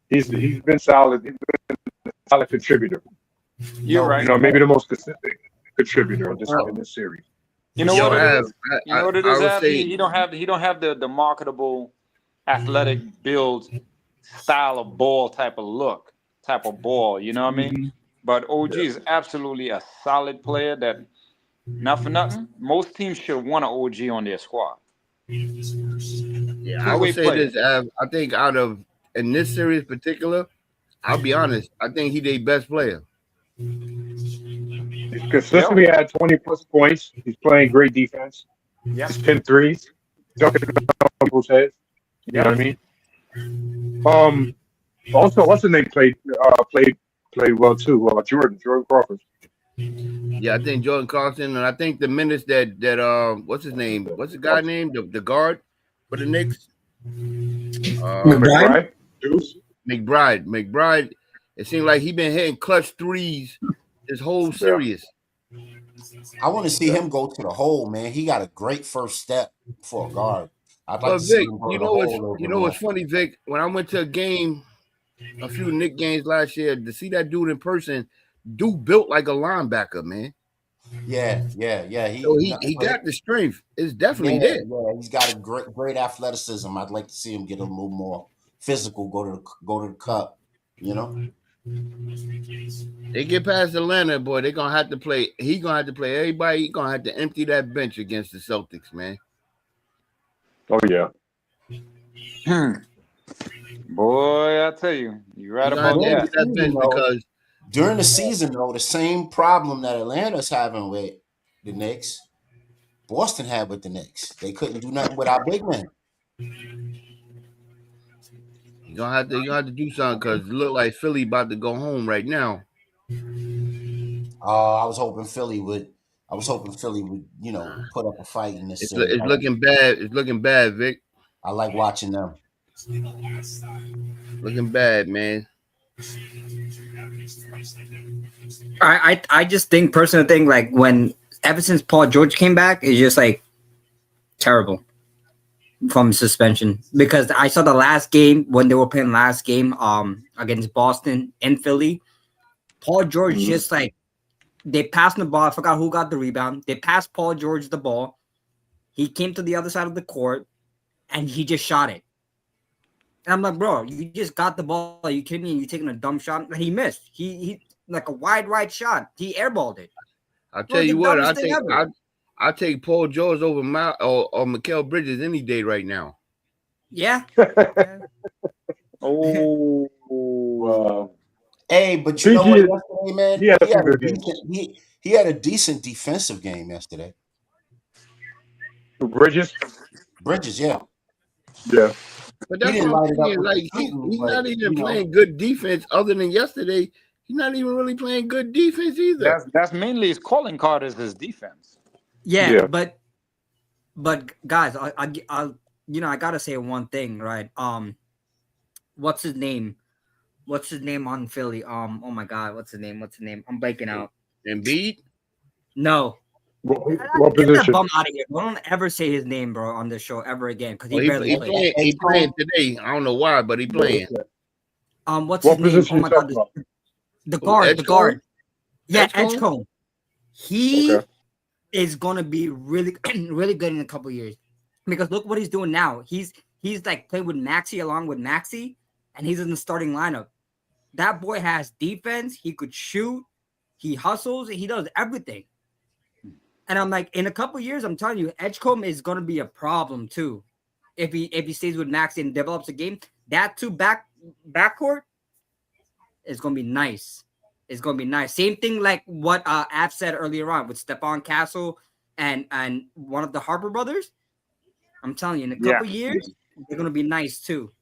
He's been solid. He's been a solid contributor. You're right. Maybe the most consistent contributor in this series. You know what it is? You know what it is? He don't have the marketable, athletic build, style of ball type of ball. You know what I mean? Mm-hmm. But OG is absolutely a solid player. That not for nothing, most teams should want an OG on their squad. Yeah, I would say this. I think in this series in particular, I'll be honest. I think he's their best player. He's consistently had 20+ points. He's playing great defense. Yeah. He's 10 threes. Dunking on people's heads. You know what I mean? Also, what's his name played well too. Jordan Crawford. Yeah, I think Jordan Clarkson, and I think the minutes that what's his name? What's the guy name? The guard for the Knicks? McBride. McBride. It seemed like he been hitting clutch threes this whole series. I want to see him go to the hole, man. He got a great first step for a guard. I'd like to Vic, see him go to the hole. you know what's funny, Vic? When I went to a few Knicks games last year, to see that dude in person, dude built like a linebacker, man. Yeah. So he got the strength. It's definitely Yeah, there. he's got a great athleticism. I'd like to see him get a little more physical. Go to the cup. You know. They get past Atlanta, boy. They're gonna have to play. He's gonna have to play everybody. He's gonna have to empty that bench against the Celtics, man. Oh yeah. Boy, I tell you, you're right He's gonna have about to empty that. that bench because During the season, though, the same problem that Atlanta's having with the Knicks, Boston had with the Knicks. They couldn't do nothing with our big men. you're gonna have to do something because it look like Philly about to go home right now. I was hoping Philly would. Put up a fight in this series. It's looking bad. It's looking bad, Vic. I like watching them. Looking bad, man. I just think personal thing, like when ever since Paul George came back, it's just like terrible from suspension, because I saw the last game when they were playing last game against Boston in Philly. Paul George just like they passed the ball. I forgot who got the rebound. They passed Paul George the ball. He came to the other side of the court and he just shot it. And I'm like, bro, you just got the ball. Are you kidding me? You taking a dumb shot? And he missed. He like a wide right shot. He airballed it. I'll tell you what, I take Paul George over or Mikal Bridges any day right now. Yeah. Hey, but you know what? Yesterday, man, he had a decent defensive game yesterday. Bridges, yeah. But that's what I'm saying. Like he's not even playing good defense. Other than yesterday, he's not even really playing good defense either. That's mainly his calling card is his defense. Yeah. but guys, I gotta say one thing, right? What's his name? What's his name on Philly? Oh my God, what's his name? I'm blanking out. Embiid? What No. Get position? that bum out of here. Don't ever say his name, bro, on this show ever again, because he barely played. He playing today. I don't know why, but he playing. What's his name? Oh my God, the guard. Yeah, Edgecombe. He is gonna be really, really good in a couple years, because look what he's doing now. He's like playing with Maxey along with Maxey, and he's in the starting lineup. That boy has defense. He could shoot. He hustles. He does everything. And I'm like, in a couple years, I'm telling you, Edgecombe is going to be a problem too. If he stays with Maxey and develops a game, that two backcourt is going to be nice. It's going to be nice. Same thing like what App said earlier on with Stephon Castle and one of the Harper brothers. I'm telling you, in a couple years, they're going to be nice too.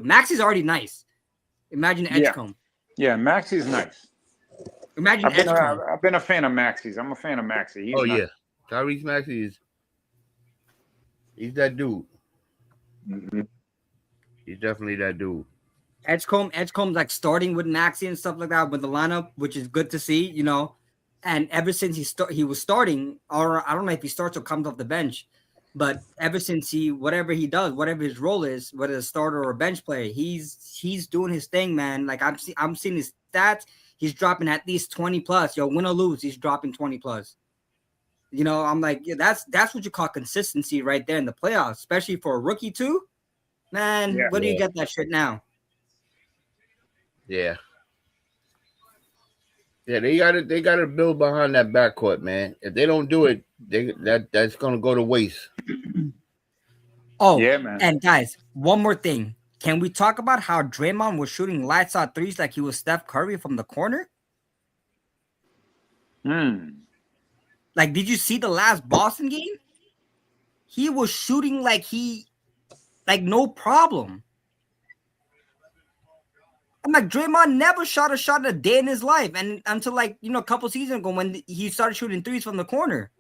Maxey's already nice. Imagine Edgecombe. Yeah, Maxey's nice. Imagine I've been a fan of Maxey's. I'm a fan of Maxey. Yeah. Tyrese Maxey he's that dude. Mm-hmm. He's definitely that dude. Edgecombe's like starting with Maxey and stuff like that with the lineup, which is good to see, you know. And ever since he was starting, or I don't know if he starts or comes off the bench, but ever since whatever he does, whatever his role is, whether a starter or a bench player, he's doing his thing, man. Like I'm seeing his stats. He's dropping at least 20 plus. Yo, win or lose, he's dropping 20 plus. You know, I'm like, yeah, that's what you call consistency right there in the playoffs, especially for a rookie too. Man, where do you get that shit now? Yeah. Yeah, they gotta build behind that backcourt, man. If they don't do it, that's gonna go to waste. Oh, yeah, man. And guys, one more thing. Can we talk about how Draymond was shooting lights out threes like he was Steph Curry from the corner? Like, did you see the last Boston game? He was shooting like no problem. I'm like, Draymond never shot a shot in a day in his life, and until like a couple seasons ago when he started shooting threes from the corner.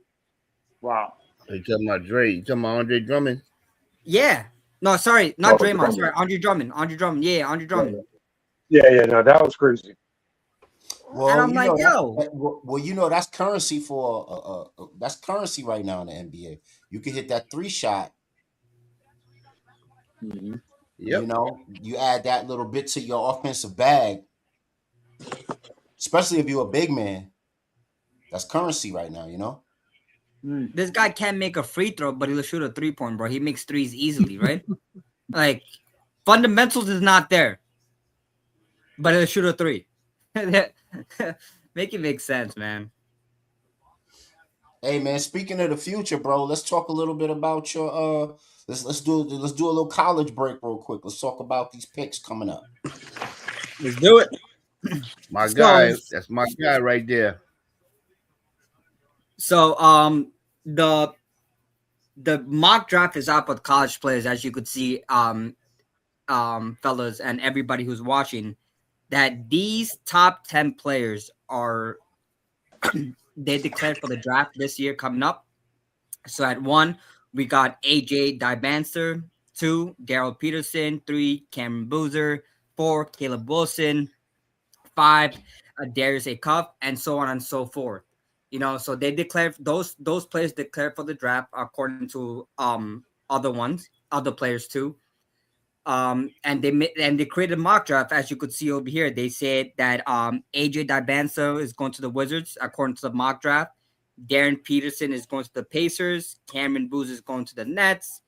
Wow. You talking about Dre? You talking about Andre Drummond? Yeah. No, sorry, not Draymond. Sorry, Andre Drummond. Yeah, Andre Drummond. Yeah. No, that was crazy. Well, and I'm like, that's currency for that's currency right now in the NBA. You can hit that three shot. Mm-hmm. Yep. You know, you add that little bit to your offensive bag, especially if you're a big man. That's currency right now, you know? This guy can't make a free throw, but he'll shoot a 3-point, bro. He makes threes easily, right? Like, fundamentals is not there, but he'll shoot a 3. Make it make sense, man. Hey man, speaking of the future, bro, let's talk a little bit about your let's do a little college break real quick. Let's talk about these picks coming up. Let's do it. My guy, that's my guy right there. So the mock draft is out for college players, as you could see, fellas and everybody who's watching, that these top 10 players are they declared for the draft this year coming up. So at 1, we got AJ Dybancer, 2, Daryl Peterson, 3, Cameron Boozer, 4, Caleb Wilson, 5, Darius A. Cuff, and so on and so forth. You know, so they declared those players declared for the draft according to other players too. And they created a mock draft, as you could see over here. They said that AJ Dybancer is going to the Wizards according to the mock draft. Darren Peterson is going to the Pacers. Cameron Boozer is going to the Nets.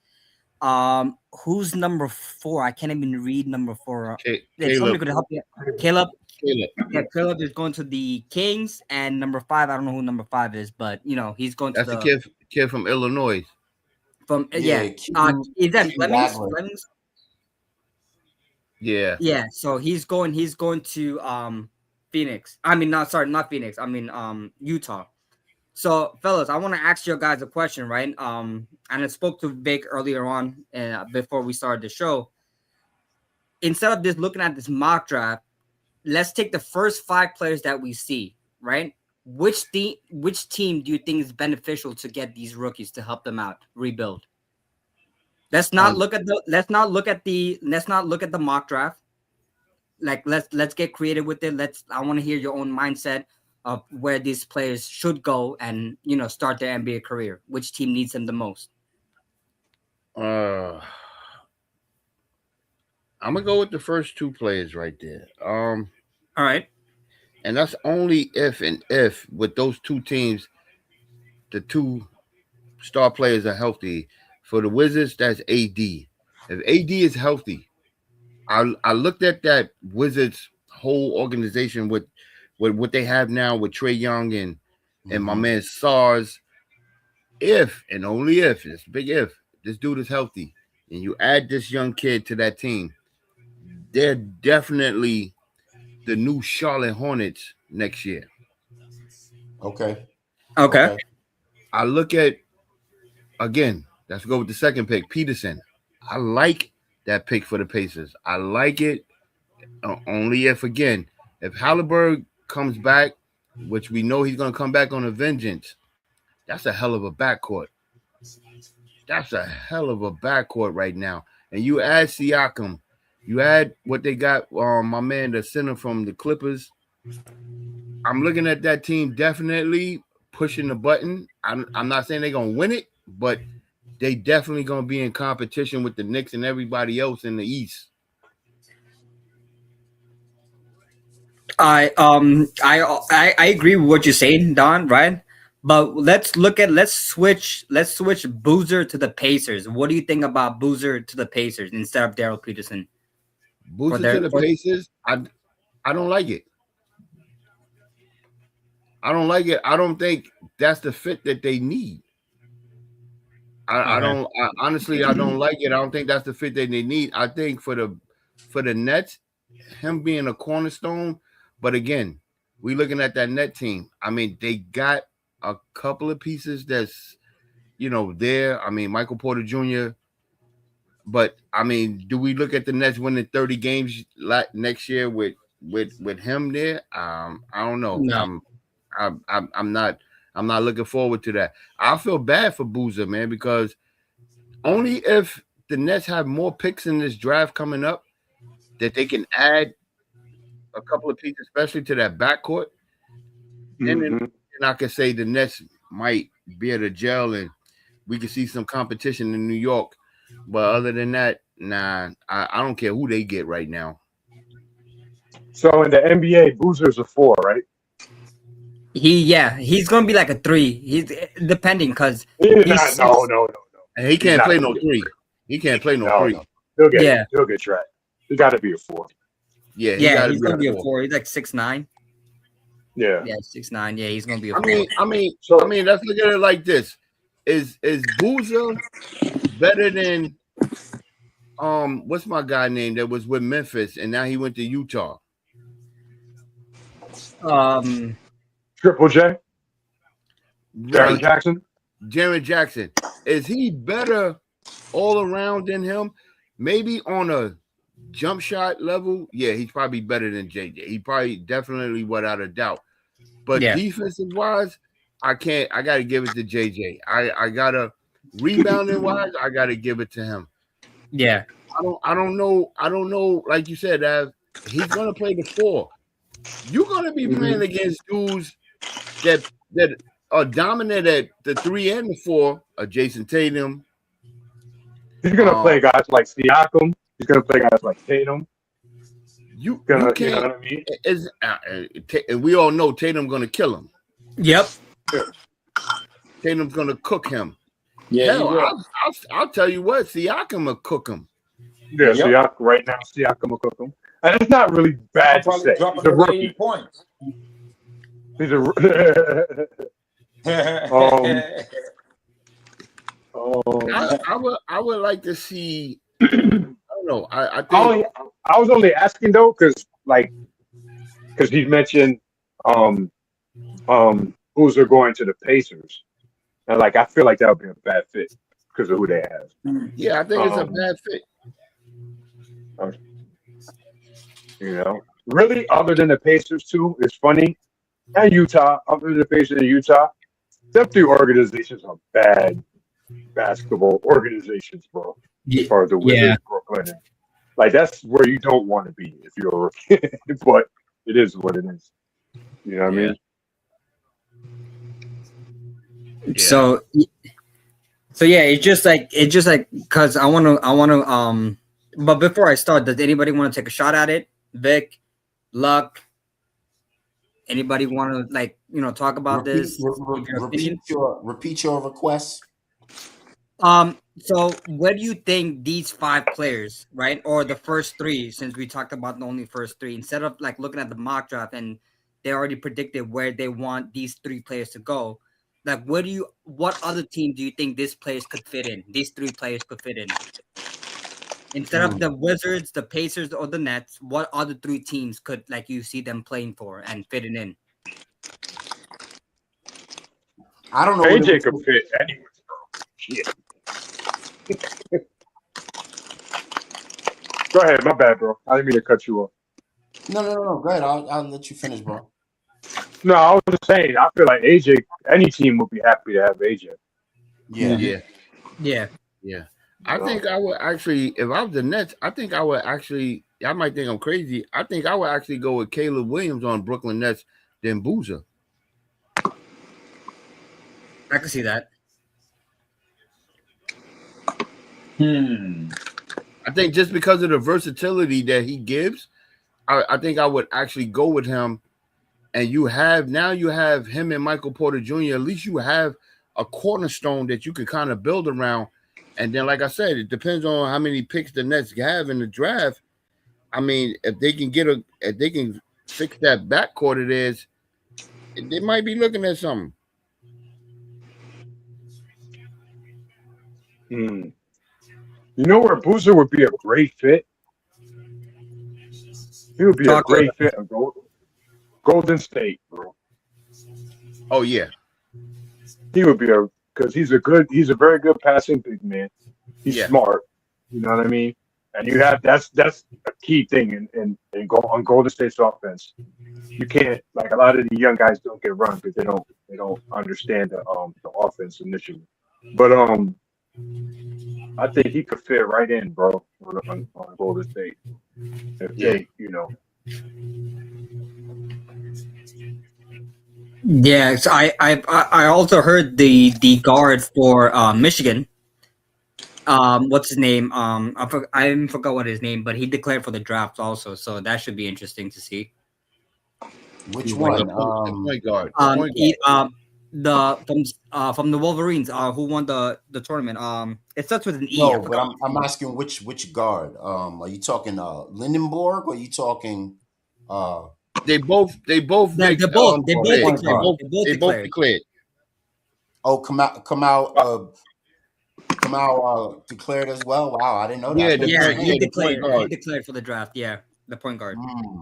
Who's number 4? I can't even read number 4. Somebody could help you. Caleb. Yeah, Caleb is going to the Kings, and number 5, I don't know who number 5 is, but you know he's going to the kid from Illinois. From is that Flemings? Yeah. So he's going to Phoenix. I mean, not Phoenix. I mean Utah. So, fellas, I want to ask you guys a question, right? And I spoke to Vic earlier on before we started the show. Instead of just looking at this mock draft, let's take the first 5 players that we see, right? Which team do you think is beneficial to get these rookies to help them out rebuild? Let's not look at the mock draft. Like let's get creative with it. I want to hear your own mindset of where these players should go and start their NBA career. Which team needs them the most? I'm gonna go with the first 2 players right there. All right. And that's only if with those 2 teams, the 2 star players are healthy. For the Wizards, that's AD. If AD is healthy, I looked at that Wizards whole organization with what they have now with Trae Young and my man SARS. If and only if, it's a big if, this dude is healthy and you add this young kid to that team, they're definitely the new Charlotte Hornets next year. Okay. I look at, again, let's go with the second pick, Peterson. I like that pick for the Pacers. I like it only if Halliburton comes back, which we know he's going to come back on a vengeance, that's a hell of a backcourt. That's a hell of a backcourt right now. And you add Siakam, you add what they got, my man, the center from the Clippers. I'm looking at that team definitely pushing the button. I'm not saying they're going to win it, but they definitely going to be in competition with the Knicks and everybody else in the East. I agree with what you're saying, Don, right? But let's switch Boozer to the Pacers. What do you think about Boozer to the Pacers instead of Daryl Peterson? Boozer to the Pacers, I don't like it. I don't like it. I don't think that's the fit that they need. Honestly, I don't like it. I don't think that's the fit that they need. I think for the Nets, him being a cornerstone, but again, we looking at that net team. I mean, they got a couple of pieces that's, there. I mean, Michael Porter Jr., but I mean, do we look at the Nets winning 30 games next year with him there? I don't know. No. I'm not looking forward to that. I feel bad for Boozer, man, because only if the Nets have more picks in this draft coming up that they can add a couple of pieces, especially to that backcourt. Then I can say the Nets might be able to gel and we can see some competition in New York. But other than that, nah, I don't care who they get right now. So in the NBA, Boozer's a 4, right? He's gonna be like a 3. He's depending because No. And he can't play no 3. He can't play no 3. No. He'll get tracked. He got to be a 4. Yeah, he's gonna be a 4. He's like 6'9". Yeah. 6'9". Yeah, he's gonna be a 4. I mean, let's look at it like this: is Boozer better than what's my guy name that was with Memphis and now he went to Utah? Triple J. Right. Jaren Jackson. Is he better all around than him? Maybe on a jump shot level, yeah, he's probably better than JJ. He probably definitely without a doubt. But defensive wise, I gotta give it to JJ. I gotta rebounding wise, I gotta give it to him. Yeah. I don't know, like you said, he's gonna play the 4. You're gonna be playing against dudes that are dominant at the 3 and the 4, Jason Tatum. He's gonna play guys like Siakam. He's gonna play guys like Tatum. You can't. You know what I mean? And we all know Tatum's gonna kill him. Yep. Tatum's gonna cook him. Yeah, hell, I'll tell you what, Siakam will cook him. Yeah, Siakam right now. Siakam will cook him, and it's not really bad to say. He's a rookie. 80 points. He's a. I would like to see. I don't know. I think I was only asking though, because he mentioned who's are going to the Pacers, and I feel like that would be a bad fit because of who they have. Yeah, I think it's a bad fit. Really, other than the Pacers too, it's funny, and Utah. Other than the Pacers and Utah, them 3 organizations are bad basketball organizations, bro. As far as the Wizards, Brooklyn, that's where you don't want to be if you're a rookie. But it is what it is. You know what I mean? Yeah. So yeah, it's just like because I want to but before I start, does anybody want to take a shot at it? Vic, Luck, anybody want to talk about this? Repeat your request. So where do you think these 5 players, right, or the first 3, since we talked about the only first 3, instead of looking at the mock draft and they already predicted where they want these 3 players to go, what other team do you think these players could fit in? These 3 players could fit in. Instead of the Wizards, the Pacers, or the Nets, what other 3 teams could you see them playing for and fitting in? I don't know. AJ could fit anywhere. Shit. Go ahead, my bad, bro. I didn't mean to cut you off. No. Go ahead. I'll let you finish, bro. No, I was just saying. I feel like AJ. Any team would be happy to have AJ. Yeah. I think I would actually, if I was the Nets, I think I would actually. I might think I'm crazy. I think I would actually go with Caleb Williams on Brooklyn Nets than Boozer. I can see that. I think just because of the versatility that he gives, I think I would actually go with him. And you have him and Michael Porter Jr. At least you have a cornerstone that you can kind of build around. And then, like I said, it depends on how many picks the Nets have in the draft. I mean, if they can fix that backcourt, they might be looking at something. You know where Boozer would be a great fit? He would be a great fit in Golden State, bro. Oh yeah. He would be because he's a very good passing big man. He's smart. You know what I mean? And you have that's a key thing on Golden State's offense. You can't a lot of the young guys don't get run because they don't understand the offense initially. But I think he could fit right in, bro, on Golden State. If they, Yeah, so I also heard the guard for Michigan. What's his name? I forgot what his name, but he declared for the draft also, so that should be interesting to see. Which Like one? the point guard. From the Wolverines. Who won the tournament? It starts with an E. No, but I'm asking which guard. Are you talking Lindenborg or are you talking They both They're make both declared. declared. They both declared. oh Kamal declared as well? Wow, I didn't know Yeah, that. the Yeah, point, he the point declared. He guard. declared for the draft. Yeah, the point guard.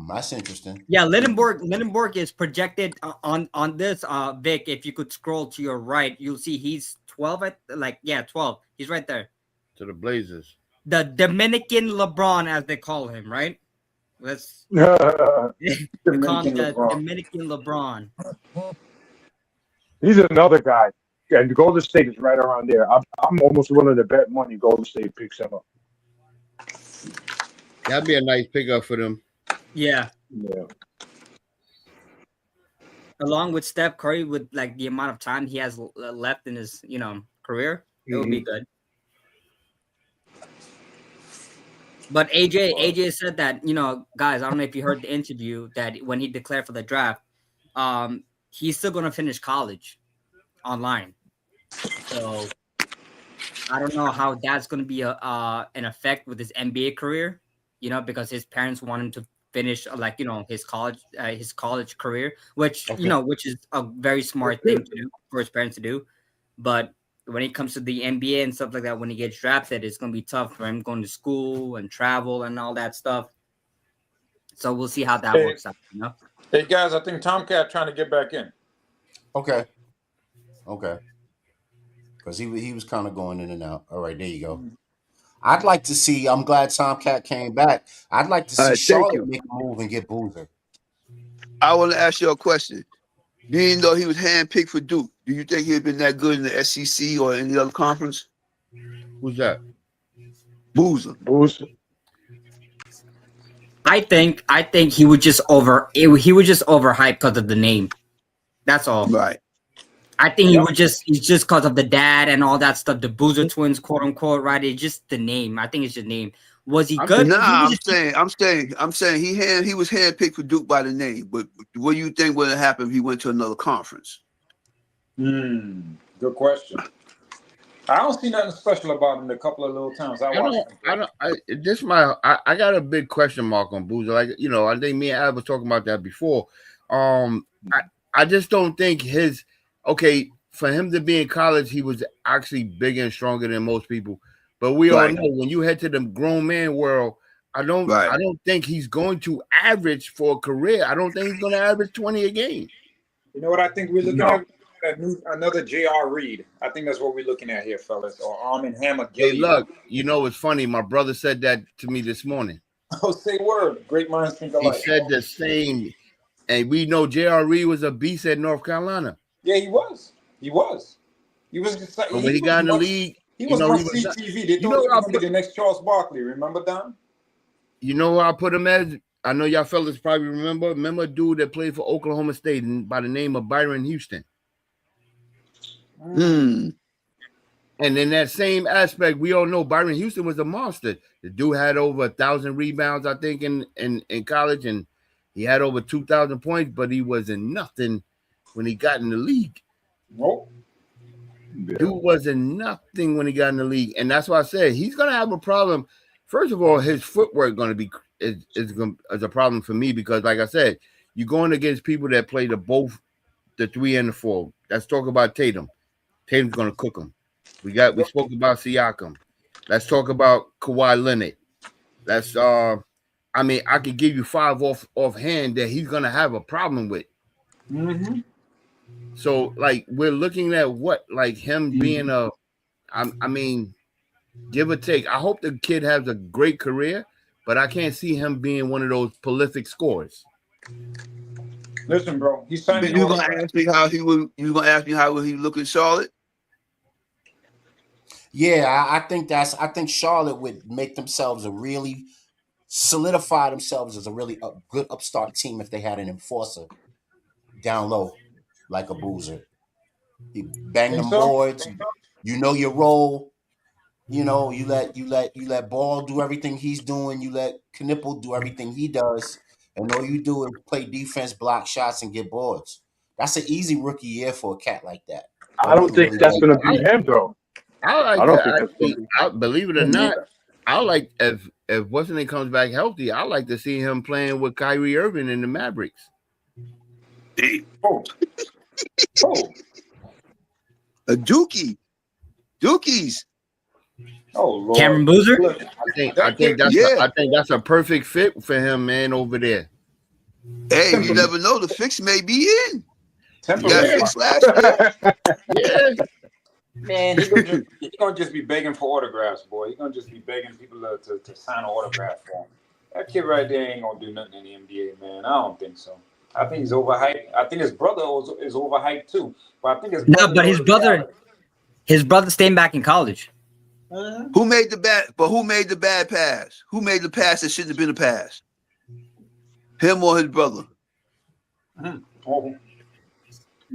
That's interesting. Yeah, Lindenborg is projected on this. Vic, if you could scroll to your right, you'll see he's 12 at 12. He's right there. To the Blazers. The Dominican LeBron, as they call him, right? Let's Dominican LeBron. Dominican LeBron. He's another guy. And the Golden State is right around there. I'm almost willing to bet money Golden State picks him up. That'd be a nice pickup for them. Yeah. Yeah. Along with Steph Curry, with like the amount of time he has left in his career, it would be good. But AJ said that, guys, I don't know if you heard the interview, that when he declared for the draft, he's still going to finish college online. So I don't know how that's going to be an effect with his NBA career, because his parents want him to finish his college career, which which is a very smart thing to do for his parents to do. But when it comes to the NBA and stuff like that, when he gets drafted, it's going to be tough for him going to school and travel and all that stuff. So we'll see how that works out. Hey guys, I think Tomcat trying to get back in. Okay. Because he was kind of going in and out. All right, there you go. I'd like to see. I'm glad Tomcat came back. I'd like to see Charlotte make a move and get Boozer. I want to ask you a question. Being though he was handpicked for Duke, do you think he'd been that good in the SEC or any other conference? Who's that? Boozer. I think he would just overhype because of the name. That's all. Right. I think it's just because of the dad and all that stuff. The Boozer twins, quote unquote, right? It's just the name. I think it's just name. Was he good? I'm saying he was handpicked for Duke by the name. But what do you think would have happened if he went to another conference? Good question. I don't see nothing special about him. The couple of little times I watched. I got a big question mark on Boozer. Like, I think me and Ab was talking about that before. I just don't think for him to be in college, he was actually bigger and stronger than most people. But we all know when you head to the grown man world, I don't think he's going to average for a career. I don't think he's going to average 20 a game. You know what I think we're looking at? Another J.R. Reed. I think that's what we're looking at here, fellas. Or Armin Hammer. Hey, look, it's funny. My brother said that to me this morning. Oh, say word. Great minds think alike. He said the same. And we know J.R. Reed was a beast at North Carolina. Yeah, he was. He was just like when he got in the league. He was on CTV. They thought he was the next Charles Barkley. Remember, Don? You know who I put him as? I know y'all fellas probably remember. Remember a dude that played for Oklahoma State by the name of Byron Houston. And in that same aspect, we all know Byron Houston was a monster. The dude had over 1,000 rebounds, I think, in college, and he had over 2,000 points, but he wasn't nothing when he got in the league. Nope. Dude wasn't nothing when he got in the league, and that's why I said he's gonna have a problem. First of all, his footwork is a problem for me because, like I said, you're going against people that play the 3 and the 4. Let's talk about Tatum. Tatum's gonna cook him. We spoke about Siakam. Let's talk about Kawhi Leonard. Let's I could give you 5 offhand that he's gonna have a problem with. Mm-hmm. So, like, we're looking at him being give or take. I hope the kid has a great career, but I can't see him being one of those prolific scorers. Listen, bro, he's signing. You gonna ask me how he would? You gonna ask me how would he look in Charlotte? Yeah, I think Charlotte would make themselves solidify themselves as a really good upstart team if they had an enforcer down low like a Boozer. You bang them boards. You know your role. You let Ball do everything he's doing. You let Knipple do everything he does, and all you do is play defense, block shots, and get boards. That's an easy rookie year for a cat like that. I don't think that's going to be him, though. I like I don't that. think that's going to be. Believe it or not, I like if what's his name comes back healthy. I like to see him playing with Kyrie Irving in the Mavericks. Oh. A Dookies. Oh Lord. Cameron Boozer? I think that's a perfect fit for him, man, over there. Hey, you never know. The fix may be in. You got Temporary. fixed last year. Yeah. Man, he gonna just be begging for autographs, boy. He's gonna just be begging people to sign an autograph for him. That kid right there ain't gonna do nothing in the NBA, man. I don't think so. I think he's overhyped. I think his brother is overhyped too. But I think his brother staying back in college. Who made the bad pass? Who made the pass that shouldn't have been a pass? Him or his brother?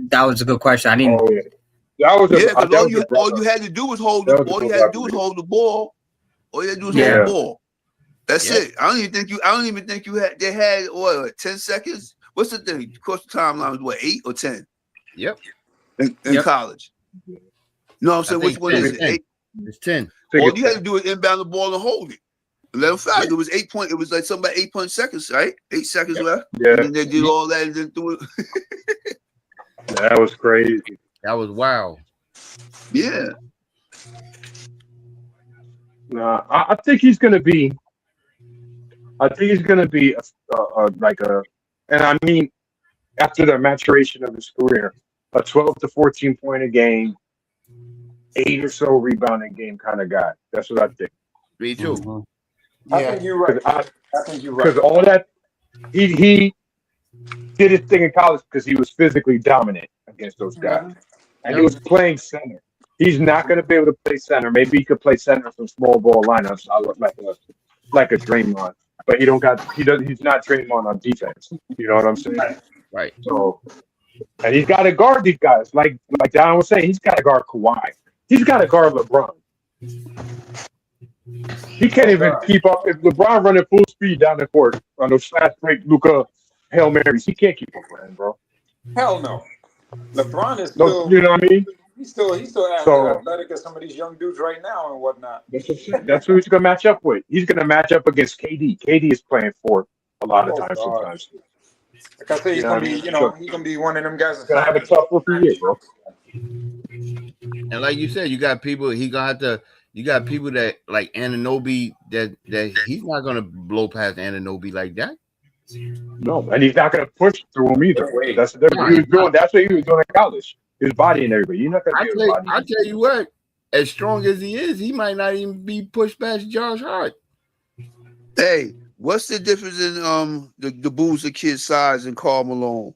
That was a good question. I didn't. Oh, yeah. Because all you had to do was hold the ball. All you had to do was hold the ball. Hold the ball. That's it. I don't even think they had what 10 seconds. What's the thing? Of course, the timeline was what 8 or 10. Yep. In college. No, I'm saying which one is it? 8. It's 10. All you had to do is inbound the ball and hold it. Let them foul. It was 8 point. It was like something about 8 seconds, right? 8 seconds left. Yeah. And then they did all that and then threw it. That was crazy. That was wild. Yeah. Nah, I think he's going to be. I think he's going to be and I mean, after the maturation of his career, a 12 to 14 point a game, 8 or so rebounding game kind of guy. That's what I think. Me too. Mm-hmm. I think you're right. I think you're right. Because all that he did his thing in college because he was physically dominant against those guys, and he was playing center. He's not going to be able to play center. Maybe he could play center some small ball lineups. I look like a Draymond, but he's not Draymond on defense. You know what I'm saying? Right. So, and he's got to guard these guys. Like Don was saying, he's got to guard Kawhi. He's got to guard LeBron. He can't even keep up. If LeBron running full speed down the court on those fast break Luka Hail Marys, he can't keep up with him, bro. Hell no. LeBron is still. You know what I mean? He's still as athletic as some of these young dudes right now and whatnot. That's who he's going to match up with. He's going to match up against KD. KD is playing for a lot of times. Sometimes. Like I say, he's gonna be, he's gonna be one of them guys that's gonna have a tough rookie year, bro. And like you said, you got people. You got people that like Anunoby that he's not gonna blow past Anunoby like that. No, and he's not gonna push through him either. That's the difference. He was doing. That's what he was doing in college. His body and everybody. You're not gonna get his body. I tell you what, as strong as he is, he might not even be pushed past Josh Hart. Hey, what's the difference in the Boozer kid size and Karl Malone?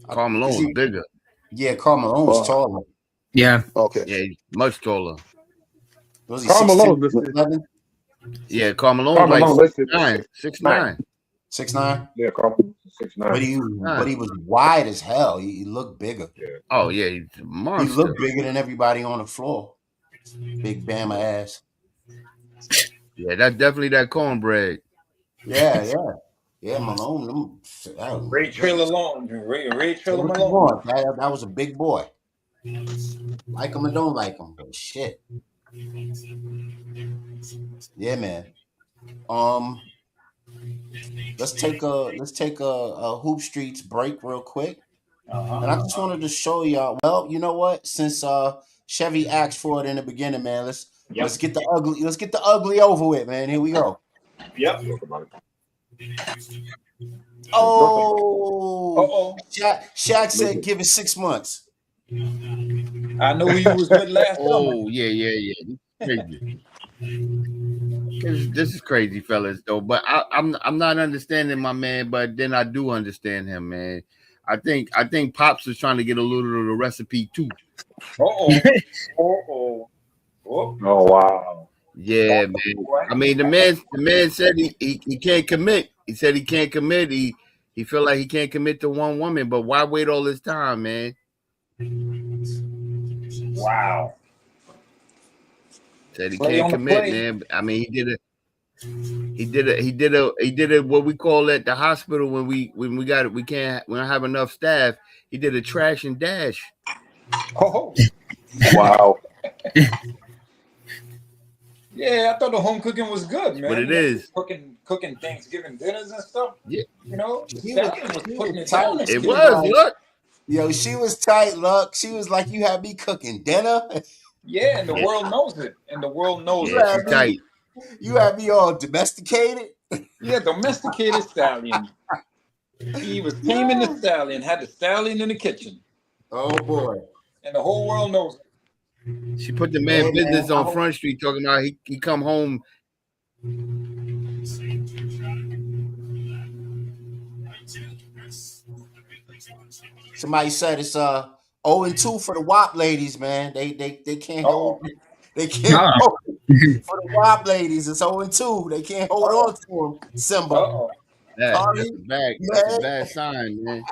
Karl Malone's bigger. Yeah, Karl Malone's taller. Yeah. Okay. Yeah, he's much taller. Karl Malone listed. Yeah, Karl Malone's like 6'9". 6'9". 6'9". Yeah, Karl 6'9". But he was wide as hell. He looked bigger. Yeah. Oh yeah, he's a monster. He looked bigger than everybody on the floor. Big Bama ass. Yeah, that's definitely that cornbread. Yeah, Malone. Ray Trailer Long. Ray Trailer Malone. That was a big boy. Like him or don't like him, but shit. Yeah, man. Let's take a Hoop Streets break real quick. And I just wanted to show y'all. Well, you know what? Since Chevy asked for it in the beginning, man, let's get the ugly over with, man. Here we go. Yep. Oh. Shaq said give it 6 months. I know who you was with last summer. Oh, yeah. Crazy. This is crazy, fellas, though. But I'm not understanding my man, but then I do understand him, man. I think Pops is trying to get a little of the recipe too. Oh wow. Yeah, man. I mean, the man said he can't commit. He said he can't commit. He feel like he can't commit to one woman, but why wait all this time, man? Wow. Said he can't commit, man. I mean, he did it. He did it. What we call at the hospital when we don't have enough staff. He did a trash and dash. Oh, Wow. yeah, I thought the home cooking was good, man. What it is. Cooking Thanksgiving dinners and stuff. Yeah. You know, the He stallion was was putting it tight. down. It was. Look. Yo, she was tight, look. She was like, you had me cooking dinner. Yeah, and the world knows it. And the world knows Yeah, it. she tight. You had me all domesticated. Yeah, domesticated stallion. He was taming the stallion, had the stallion in the kitchen. Oh boy. And the whole world knows it. She put the man business on I hope- Front Street, talking about he come home. Somebody said it's 0-2 for the WAP ladies, man. They can't hold. They can't hold for the WAP ladies. It's 0-2. They can't hold on to them. Simba. That's Tommy, a bad sign, man.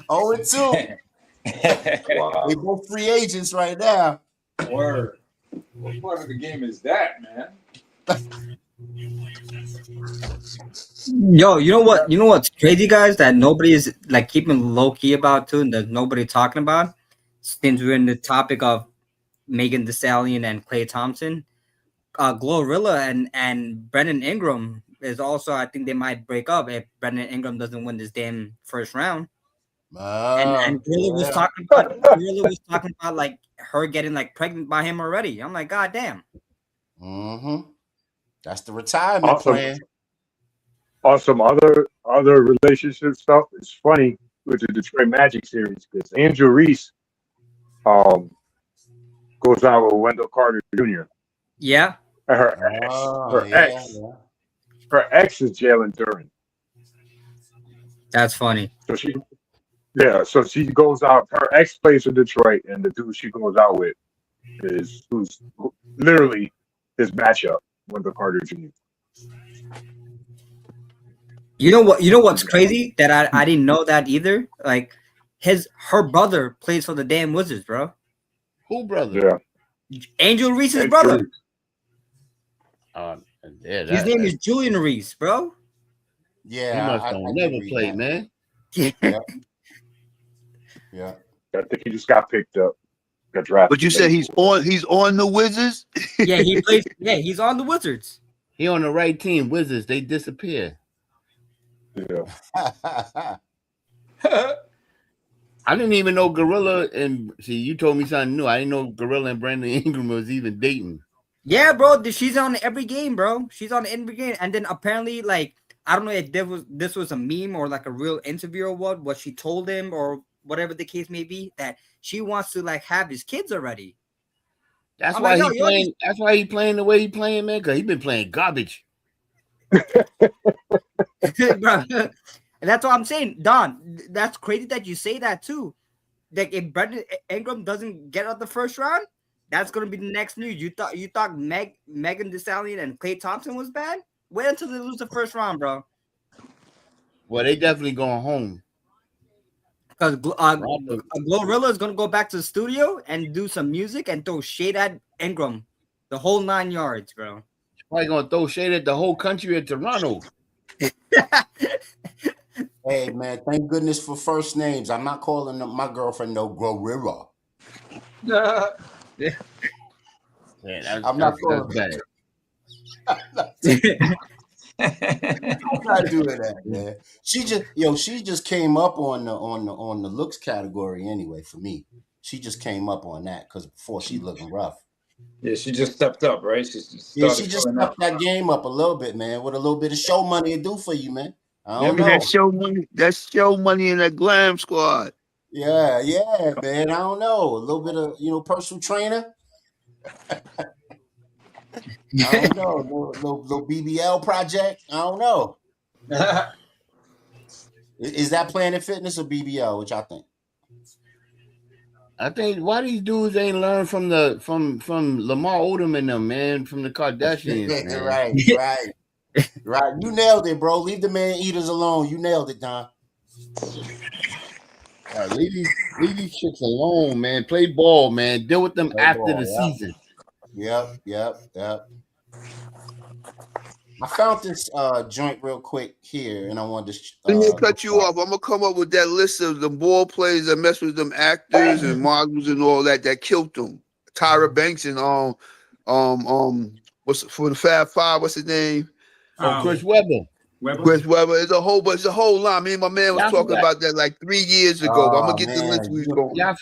0-2. Wow. They both free agents right now. Word. What part of the game is that, man? Yo, you know what? You know what's crazy, guys? That nobody is like keeping low key about too, and there's nobody talking about. Since we're in the topic of Megan Thee Stallion and Klay Thompson, Glorilla and Brendan Ingram is also. I think they might break up if Brendan Ingram doesn't win this damn first round. And Glorilla was talking about like her getting like pregnant by him already. I'm like, God damn. Mm-hmm. That's the retirement plan. On some other relationship stuff, it's funny with the Detroit Magic series because Angel Reese goes out with Wendell Carter Jr. Yeah. And her ex is Jalen Duren. That's funny. So she goes out. Her ex plays for Detroit, and the dude she goes out with who's literally his matchup, Wendell Carter Jr. You know what's crazy? That I didn't know that either. Like her brother plays for the damn Wizards, bro. Who brother? Yeah. Angel Reese's brother. His name is Julian Reese, bro. Yeah. He must never play, man. Yeah. Yeah. I think he just got picked up. Got drafted. But you said he's on the Wizards? Yeah, he plays. Yeah, he's on the Wizards. He on the right team. Wizards, they disappear. Yeah. I didn't even know Gorilla and see. You told me something new. I didn't know Gorilla and Brandon Ingram was even dating. Yeah, bro. She's on every game, bro. She's on every game, and then apparently, like, I don't know if this was a meme or like a real interview or what she told him or whatever the case may be, that she wants to like have his kids already. That's why he playing. That's why he playing the way he playing, man. Because he been playing garbage. Bro, and that's what I'm saying, Don. That's crazy that you say that too. Like if Brendan Ingram doesn't get out the first round, that's gonna be the next news. You thought Megan Thee Stallion and Klay Thompson was bad? Wait until they lose the first round, bro. Well, they definitely going home. Because Glorilla is gonna go back to the studio and do some music and throw shade at Ingram, the whole 9 yards, bro. Probably gonna throw shade at the whole country of Toronto. Hey man, thank goodness for first names. I'm not calling my girlfriend no Glorilla. Yeah, I'm not calling bad. I'm not doing that, man. She just came up on the looks category anyway for me. She just came up on that because before she looking rough. Yeah, she just stepped up, right? She just stepped that game up a little bit, man. What a little bit of show money it do for you, man. I don't know. That's show money in that glam squad. Yeah, man. I don't know. A little bit of personal trainer. I don't know. Little BBL project. I don't know. Is that Planet Fitness or BBL? Which I think. I think why these dudes ain't learned from Lamar Odom and them, man, from the Kardashians. Man. Right. You nailed it, bro. Leave the man eaters alone. You nailed it, Don. Right, leave these chicks alone, man. Play ball, man. Deal with them after the season. Yep. I found this joint real quick here, and I wanted to. Let me cut you off. I'm gonna come up with that list of the ball players that mess with them actors and models and all that killed them. Tyra Banks and what's for the Fab Five? What's his name? Chris Webber. Chris Webber. It's a whole line. Me and my man was talking about that like 3 years ago. But I'm gonna get the list we going. Yeah,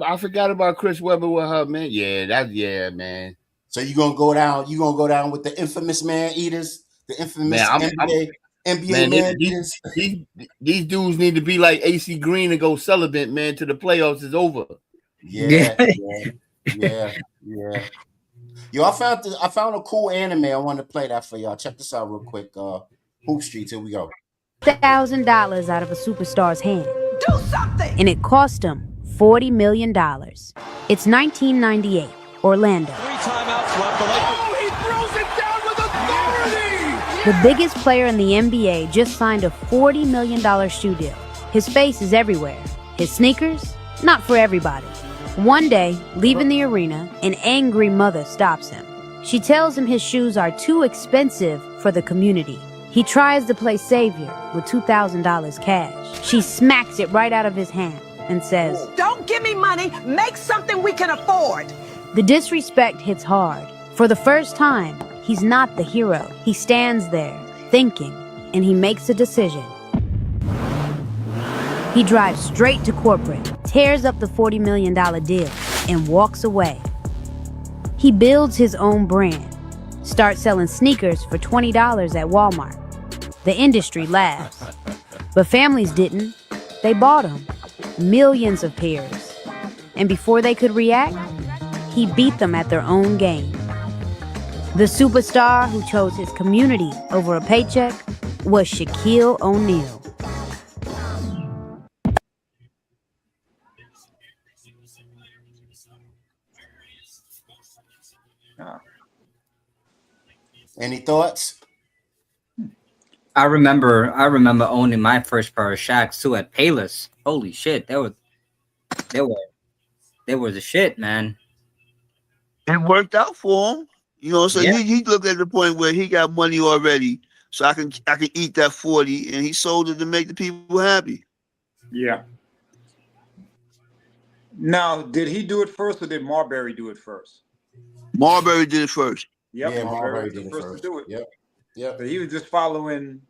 I forgot about Chris Webber with her, man. Yeah, man. So you gonna go down? You gonna go down with the infamous man eaters, the infamous NBA man eaters? These dudes need to be like AC Green and go celibate, man. Till the playoffs is over. Yeah. Yo, I found a cool anime. I wanted to play that for y'all. Check this out real quick. Hoop Streets. Here we go. $1,000 out of a superstar's hand. Do something! And it cost him $40 million. It's 1998, Orlando. 3 timeouts left. Oh, he throws it down with authority! The biggest player in the NBA just signed a $40 million shoe deal. His face is everywhere. His sneakers, not for everybody. One day, leaving the arena, an angry mother stops him. She tells him his shoes are too expensive for the community. He tries to play savior with $2,000 cash. She smacks it right out of his hand and says, "Don't give me money, make something we can afford." The disrespect hits hard. For the first time, he's not the hero. He stands there, thinking, and he makes a decision. He drives straight to corporate, tears up the $40 million deal, and walks away. He builds his own brand, starts selling sneakers for $20 at Walmart. The industry laughs, but families didn't. They bought them, millions of pairs. And before they could react, he beat them at their own game. The superstar who chose his community over a paycheck was Shaquille O'Neal. Any thoughts? I remember owning my first pair of Shaqs too at Payless. Holy shit, they were the shit, man. It worked out for him, you know. So he looked at the point where he got money already, so I can eat that 40, and he sold it to make the people happy. Yeah. Now, did he do it first, or did Marbury do it first? Marbury did it first. Yep, Yeah, Marbury did it first to do it. Yep. So he was just following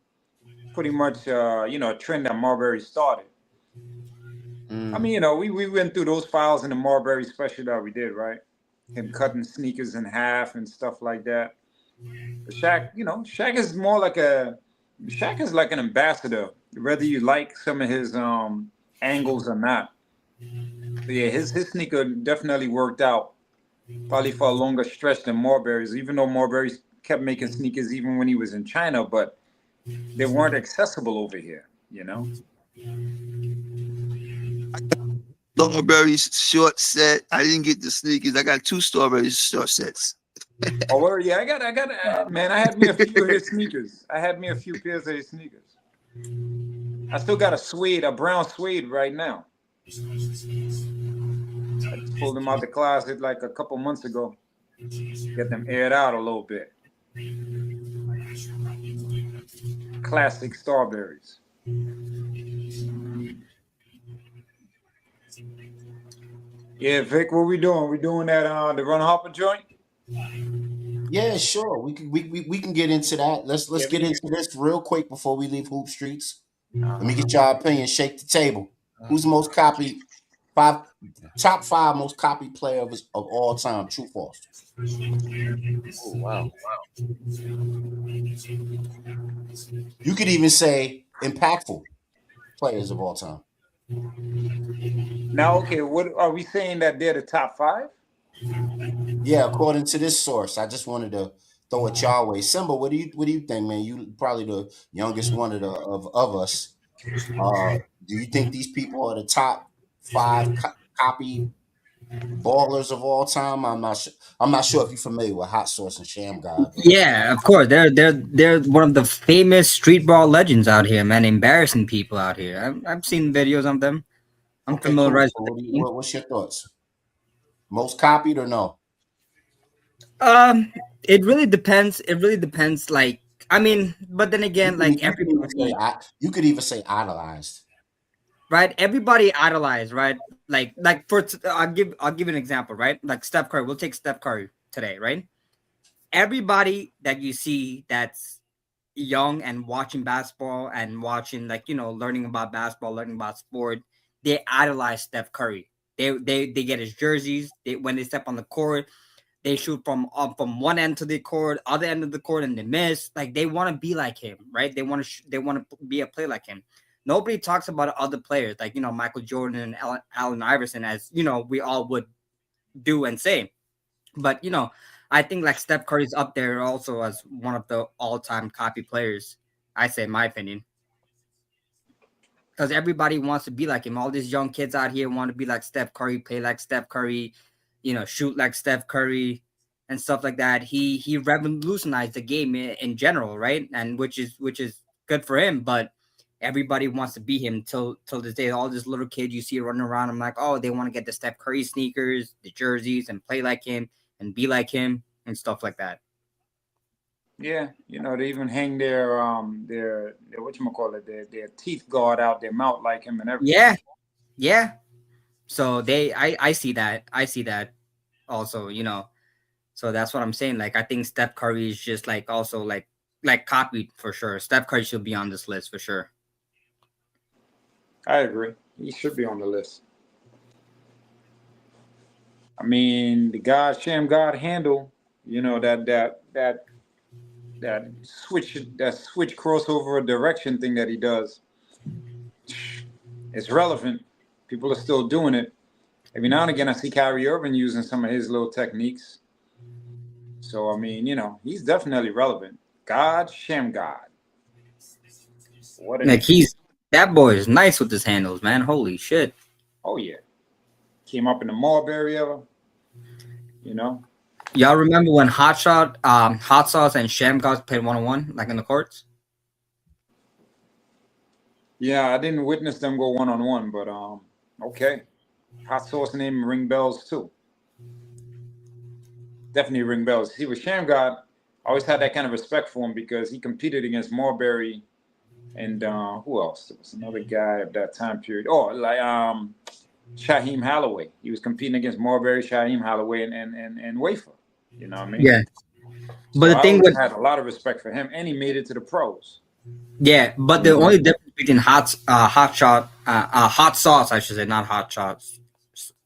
pretty much, a trend that Marbury started. I mean, we went through those files in the Marbury special that we did, right? Him cutting sneakers in half and stuff like that. But Shaq is more like Shaq is like an ambassador, whether you like some of his angles or not. But yeah, his sneaker definitely worked out, probably for a longer stretch than Marbury's, even though Marbury kept making sneakers even when he was in China, but they weren't accessible over here, you know? Strawberry's short set. I didn't get the sneakers. I got 2 Strawberry's short sets. Oh, well, yeah, I got, man, I had me a few of his sneakers. I had me a few pairs of his sneakers. I still got a brown suede right now. I just pulled them out the closet like a couple months ago. Get them aired out a little bit. Classic Strawberries. Yeah, Vic, what we doing? We doing that the Run Harper joint? Yeah, sure. We can get into that. Let's get into this real quick before we leave Hoop Streets. Let me get your opinion. Shake the table. Who's the most copied? Top 5 most copied player of all time. True, false? Oh, wow. You could even say impactful players of all time. Now, okay, what are we saying that they're the top 5? Yeah, according to this source. I just wanted to throw it your way. Simba, what do you think, man? You probably the youngest one of us. Do you think these people are the top 5 copy ballers of all time? I'm not sure if you're familiar with Hot Sauce and Sham God. Yeah, of course. They're one of the famous street ball legends out here, man. Embarrassing people out here. I've seen videos of them. I'm familiarized with them. What's your thoughts? Most copied or no? It really depends. Like I mean, but then again, like everybody, you could even say idolized. right? Everybody idolized, right? Like I'll give an example, right? Like Steph Curry. We'll take Steph Curry today, right? Everybody that you see that's young and watching basketball and watching, like, learning about basketball, learning about sport, they idolize Steph Curry. They get his jerseys. When they step on the court, they shoot from one end to the court, other end of the court, and they miss. Like, they want to be like him, right? They want to be a player like him. Nobody talks about other players like Michael Jordan and Allen Iverson, as we all would do and say. But I think like Steph Curry's up there also as one of the all-time copy players. I say, in my opinion, because everybody wants to be like him. All these young kids out here want to be like Steph Curry, play like Steph Curry, shoot like Steph Curry, and stuff like that. He revolutionized the game in general, right? And which is good for him. But everybody wants to be him till this day. All these little kids you see running around, I'm like, oh, they want to get the Steph Curry sneakers, the jerseys, and play like him and be like him and stuff like that. Yeah, they even hang their whatchamacallit, their teeth guard out their mouth like him and everything. Yeah. So I see that. I see that also, So that's what I'm saying. Like, I think Steph Curry is just like also like copied for sure. Steph Curry should be on this list for sure. I agree. He should be on the list. I mean, the Sham God handle, that switch crossover direction thing that he does, it's relevant. People are still doing it. Every now and again, I see Kyrie Irving using some of his little techniques. So, I mean, he's definitely relevant. Sham God. Like, that boy is nice with his handles, man. Holy shit. Oh, yeah. Came up in the Marbury era. Y'all remember when Hot Sauce and Sham God played 1-on-1, like in the courts? Yeah, I didn't witness them go 1-on-1, but okay. Hot Sauce name ring bells too. Definitely ring bells. See, with Sham God, I always had that kind of respect for him because he competed against Marbury and who else? There was another guy of that time period. Oh, like Shaheem Holloway. He was competing against Marbury, Shaheem Holloway, and Wafer. You know what I mean? Yeah. But the thing had a lot of respect for him, and he made it to the pros. Yeah, but the only difference between Hot Sauce, I should say, not Hot Shots,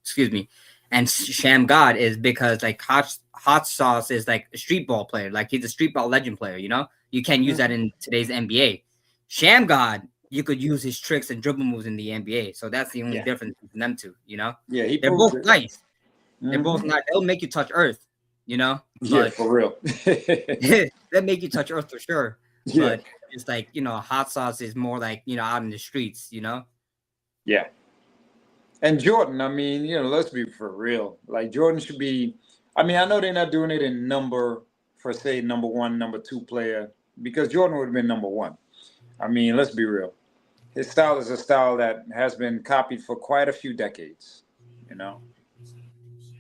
excuse me, and Sham God is because like Hot Sauce is like a street ball player, like he's a street ball legend player. You can't use that in today's NBA. Sham God, you could use his tricks and dribble moves in the NBA, so that's the only difference between them two. Yeah, they're both nice. They're both nice. They'll make you touch earth. Yeah, for real. They'll make you touch earth for sure. Yeah. But it's like, Hot Sauce is more like, out in the streets, Yeah. And Jordan, I mean, let's be for real. Like, Jordan should be, I mean, I know they're not doing it in number for, say, number one, number two player, because Jordan would have been number one. I mean, let's be real. His style is a style that has been copied for quite a few decades,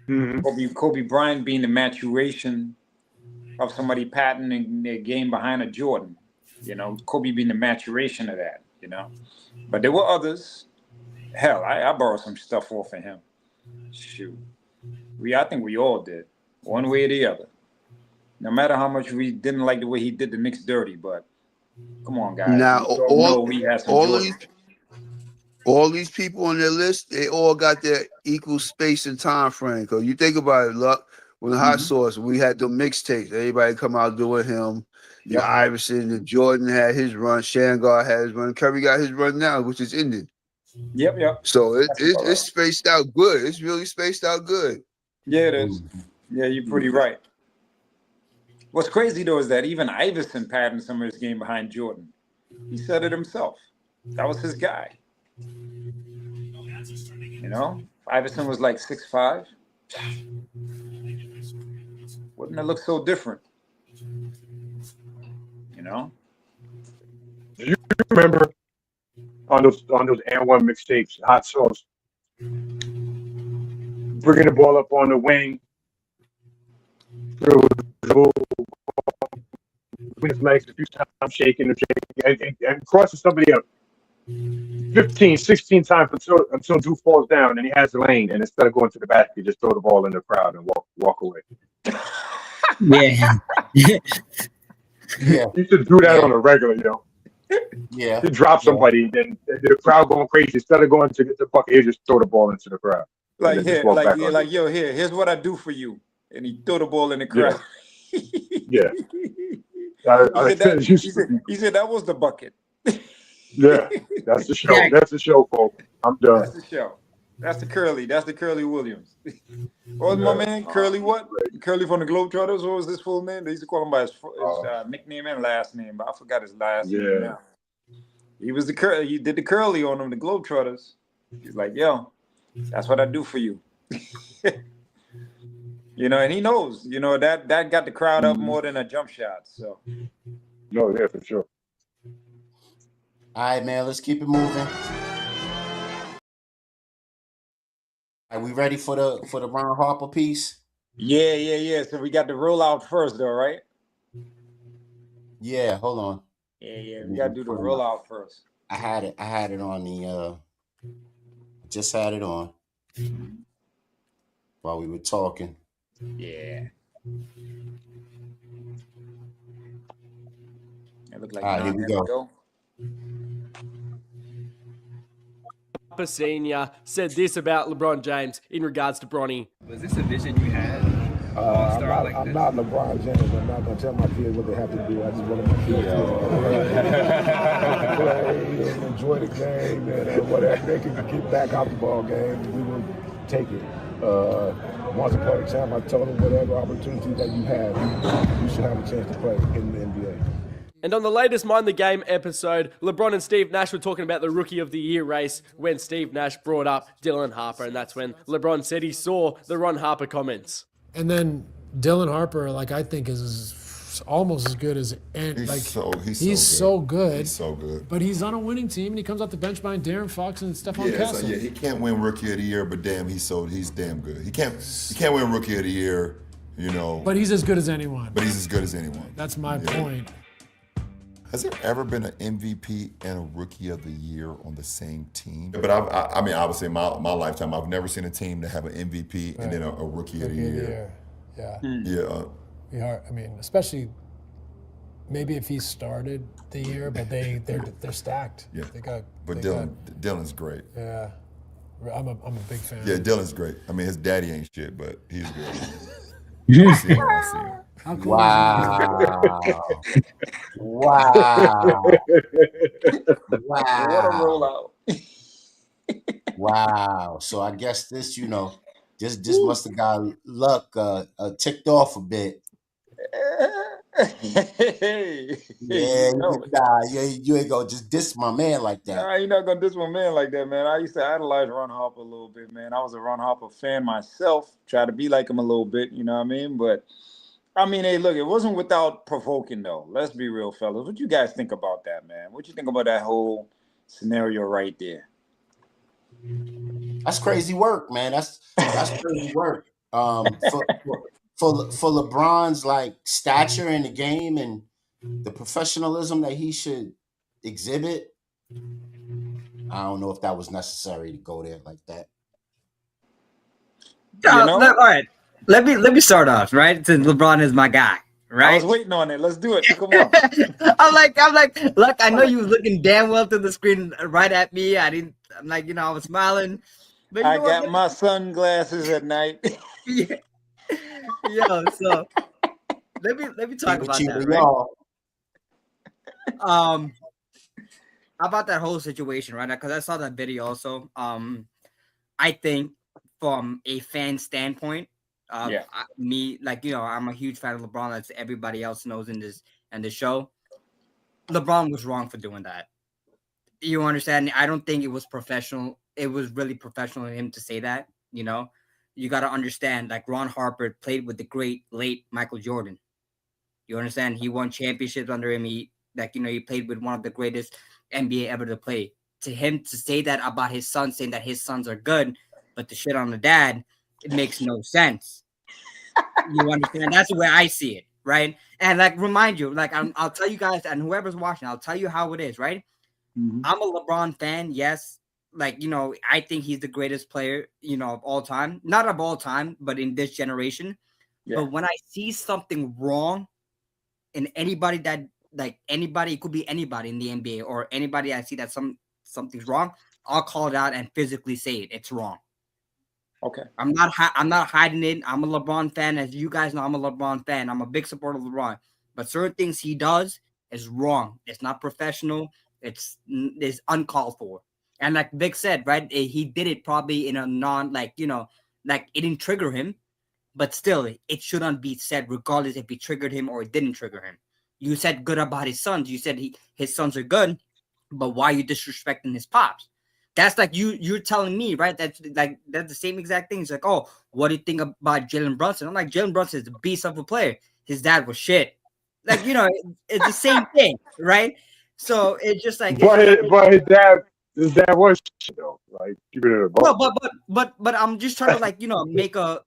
Kobe Bryant being the maturation of somebody patenting their game behind a Jordan. Kobe being the maturation of that, But there were others. Hell, I borrowed some stuff off of him. Shoot. I think we all did, one way or the other. No matter how much we didn't like the way he did the Knicks dirty, but come on, guys. Now, all these people on their list, they all got their equal space and time frame. Because you think about it, Luck, when the Hot Sauce, we had the mixtapes. Everybody come out doing him. Iverson and Jordan had his run. Shangar had his run. Curry got his run now, which is ending. Yep. So it's spaced out good. It's really spaced out good. Yeah, it is. Yeah, you're pretty right. What's crazy, though, is that even Iverson patterned some of his game behind Jordan. He said it himself. That was his guy. Iverson was like 6'5". Wouldn't it look so different? Do you remember on those and1 mixtapes, Hot Sauce bringing the ball up on the wing, between his legs a few times, shaking and crosses somebody up 15, 16 times until Drew falls down and he has the lane. And instead of going to the basket, just throw the ball in the crowd and walk away. Yeah. Yeah. You should do that on a regular, Yeah. You drop somebody, then the crowd going crazy. Instead of going to get the bucket, you just throw the ball into the crowd. Like here's what I do for you, and he threw the ball in the crowd. Yeah. He said that was the bucket. Yeah, that's the show. That's the show, folks. I'm done. That's the show. That's the Curly. That's the Curly Williams. What was my man? Curly what? Curly from the Globetrotters. What was his full name? They used to call him by his nickname and last name, but I forgot his last name now. He was the Curly. He did the Curly on them, the Globetrotters. He's like, yo, that's what I do for you. And he knows, that got the crowd up more than a jump shot. So. No, yeah, for sure. All right, man, let's keep it moving. Are we ready for the Ron Harper piece? Yeah. So we got the rollout first, though, right? Yeah, hold on. Yeah. We gotta do the rollout first. I had it on the just had it on while we were talking. Yeah. It looked like all right, here we go. Harper Sr. said this about LeBron James in regards to Bronny. Was this a vision you had? I'm not LeBron James. I'm not going to tell my kids what they have to do. I just want my kids to play and enjoy the game and whatever they can get back out the ball game. We will take it. Once upon a time, I told them whatever opportunity that you have, you should have a chance to play in the NBA. And on the latest Mind the Game episode, LeBron and Steve Nash were talking about the Rookie of the Year race when Steve Nash brought up Dylan Harper, and that's when LeBron said he saw the Ron Harper comments. And then Dylan Harper, I think is almost as good as he's so good. He's so good. But he's on a winning team, and he comes off the bench behind Darren Fox and Stephon Castle. He can't win Rookie of the Year, but damn, he's damn good. He can't win Rookie of the Year, But he's as good as anyone. That's my point. Has there ever been an MVP and a Rookie of the Year on the same team? But I mean, obviously, in my lifetime, I've never seen a team to have an MVP and then a Rookie of the Year. Yeah. I mean, especially maybe if he started the year, but they're stacked. Yeah. Dylan's great. Yeah. I'm a big fan. Yeah, Dylan's great. I mean, his daddy ain't shit, but he's good. I see him. How cool Wow. Wow. What a rollout. Wow. So I guess this, this must have got luck ticked off a bit. You ain't gonna just diss my man like that. Nah, you're not gonna diss my man like that, man. I used to idolize Ron Harper a little bit, man. I was a Ron Harper fan myself. Try to be like him a little bit, you know what I mean? But I mean, hey, look, it wasn't without provoking, though. Let's be real, fellas. What you guys think about that, man? What you think about that whole scenario right there? That's crazy work, man. That's crazy work. For LeBron's stature in the game and the professionalism that he should exhibit, I don't know if that was necessary to go there like that. All right. Let me start off, right? Since LeBron is my guy, right? I was waiting on it. Let's do it. Come on. I'm like, look, I know you was looking damn well to the screen right at me. I was smiling. But I got my sunglasses at night. Yeah. Yo, so let me talk about that, right? About that whole situation, right? Because I saw that video also. I think from a fan standpoint, I'm a huge fan of LeBron, as everybody else knows in the show. LeBron was wrong for doing that. You understand? I don't think it was professional. It was really professional of him to say that. You got to understand, Ron Harper played with the great late Michael Jordan. You understand? He won championships under him. He played with one of the greatest NBA ever to play. To him to say that about his son, saying that his sons are good, but to shit on the dad, it makes no sense. You understand? That's the way I see it. right? And like remind you, like I'll tell you guys, and whoever's watching, I'll tell you how it is, right? Mhm. I'm a LeBron fan, yes. Like, I think he's the greatest player, of all time. Not of all time, but in this generation. Yeah. But when I see something wrong in anybody that, like anybody, it could be anybody in the NBA or anybody I see that something's wrong, I'll call it out and physically say it. It's wrong. Okay. I'm not hiding it. I'm a LeBron fan. As you guys know, I'm a LeBron fan. I'm a big supporter of LeBron. But certain things he does is wrong. It's not professional. It's uncalled for. And like Vic said, right, he did it probably in a like it didn't trigger him, but still, it shouldn't be said regardless if it triggered him or it didn't trigger him. You said good about his sons. You said his sons are good, but why are you disrespecting his pops? That's like you're telling me, right? That's the same exact thing. It's like, oh, what do you think about Jalen Brunson? I'm like, Jalen Brunson is a beast of a player. His dad was shit. Like, it's the same thing, right? So it's just like, but his dad was shit, though. Like, keep it in a well, but I'm just trying to make a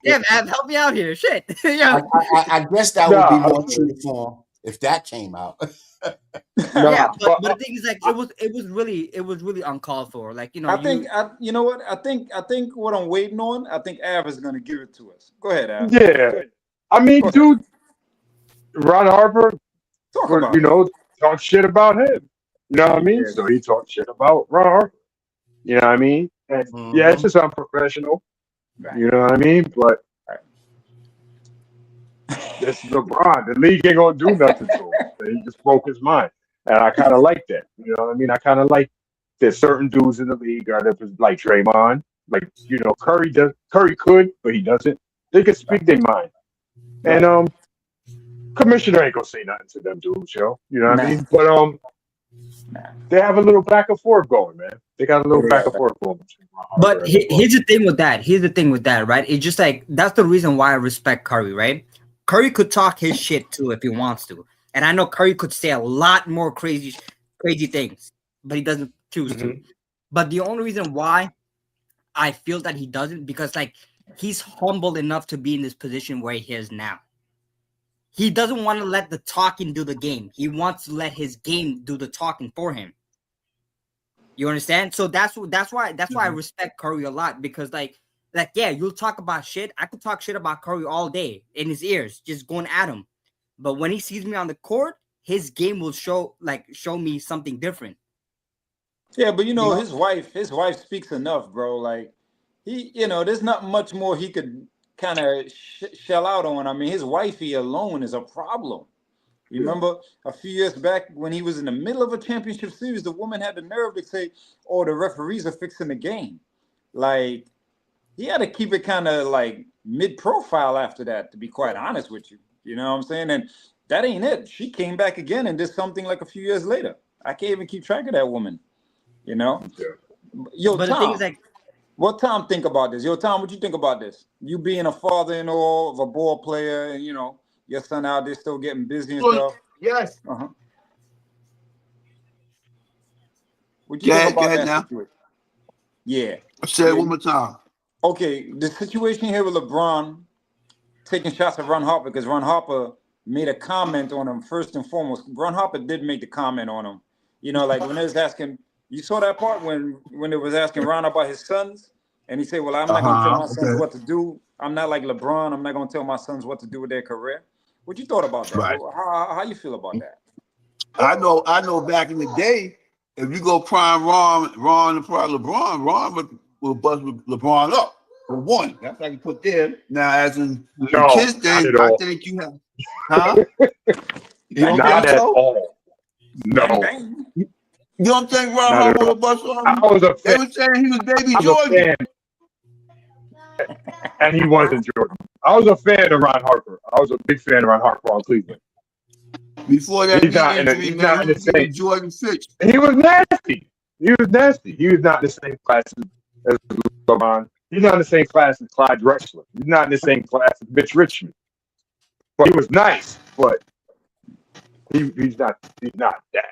yeah, man, help me out here, shit. I guess that would be more true to form if that came out. Yeah, but the thing is, like, it was really uncalled for. Like, I think you know what? I think what I'm waiting on. I think Av is gonna give it to us. Go ahead, Av. Yeah, I mean, dude, Ron Harper, talk shit about him. You know what I mean? Yeah. So he talked shit about Ron Harper. You know what I mean? And yeah, it's just unprofessional. Right. You know what I mean? But this is LeBron. The league ain't gonna do nothing to him. He just broke his mind, and I kind of like that. You know what I mean? I kind of like there's certain dudes in the league like Draymond, like Curry does. Curry could, but he doesn't. They can speak their mind, and Commissioner ain't gonna say nothing to them dudes, yo. You know what I mean? But they have a little back and forth going, man. They got a little back and forth going. But here's the thing with that. Right? It's just like that's the reason why I respect Curry, right? Curry could talk his shit too if he wants to, and I know Curry could say a lot more crazy things, but he doesn't choose to. But the only reason why I feel that he doesn't, because like he's humble enough to be in this position where he is now. He doesn't want to let the talking do the game. He wants to let his game do the talking for him. You understand? So that's why I respect Curry a lot, because like yeah, you'll talk about shit. I could talk shit about Curry all day in his ears, just going at him. But when he sees me on the court, his game will show me something different. Yeah, but his wife speaks enough, bro. Like he, there's not much more he could kind of shell out on. I mean, his wifey alone is a problem. Remember a few years back when he was in the middle of a championship series, the woman had the nerve to say, "Oh, the referees are fixing the game." Like, he had to keep it kind of like mid-profile after that, to be quite honest with you. You know what I'm saying? And that ain't it. She came back again and did something like a few years later. I can't even keep track of that woman. Yo, but Tom, the thing is, like, what Tom think about this? Yo, Tom, what you think about this? You being a father-in-law of a ball player, and your son out there still getting busy and stuff. Yes. What you think about that situation? Yeah. Say it one more time. Okay, the situation here with LeBron taking shots at Ron Harper, because Ron Harper made a comment on him first and foremost. Ron Harper did make the comment on him. Like when they was asking, you saw that part when it was asking Ron about his sons, and he said, "Well, I'm not going to tell my sons what to do. I'm not like LeBron. I'm not going to tell my sons what to do with their career." What you thought about that? Right. How you feel about that? I know. Back in the day, if you go prime Ron and prime LeBron, Ron will bust LeBron up for one. That's how you put there. Now, as in the kids thing, I think you have, huh? You don't not think at so? all. No. You don't think Ron Harper will bust on him? I was a fan. They were saying he was baby Jordan. And he wasn't Jordan. I was a fan of Ron Harper. I was a big fan of Ron Harper on Cleveland. Before that, he's not in the same. Jordan Fitch. He was nasty. He was not in the same class as LeBron. He's not in the same class as Clyde Drexler. He's not in the same class as Mitch Richmond. But he was nice. But he's not that.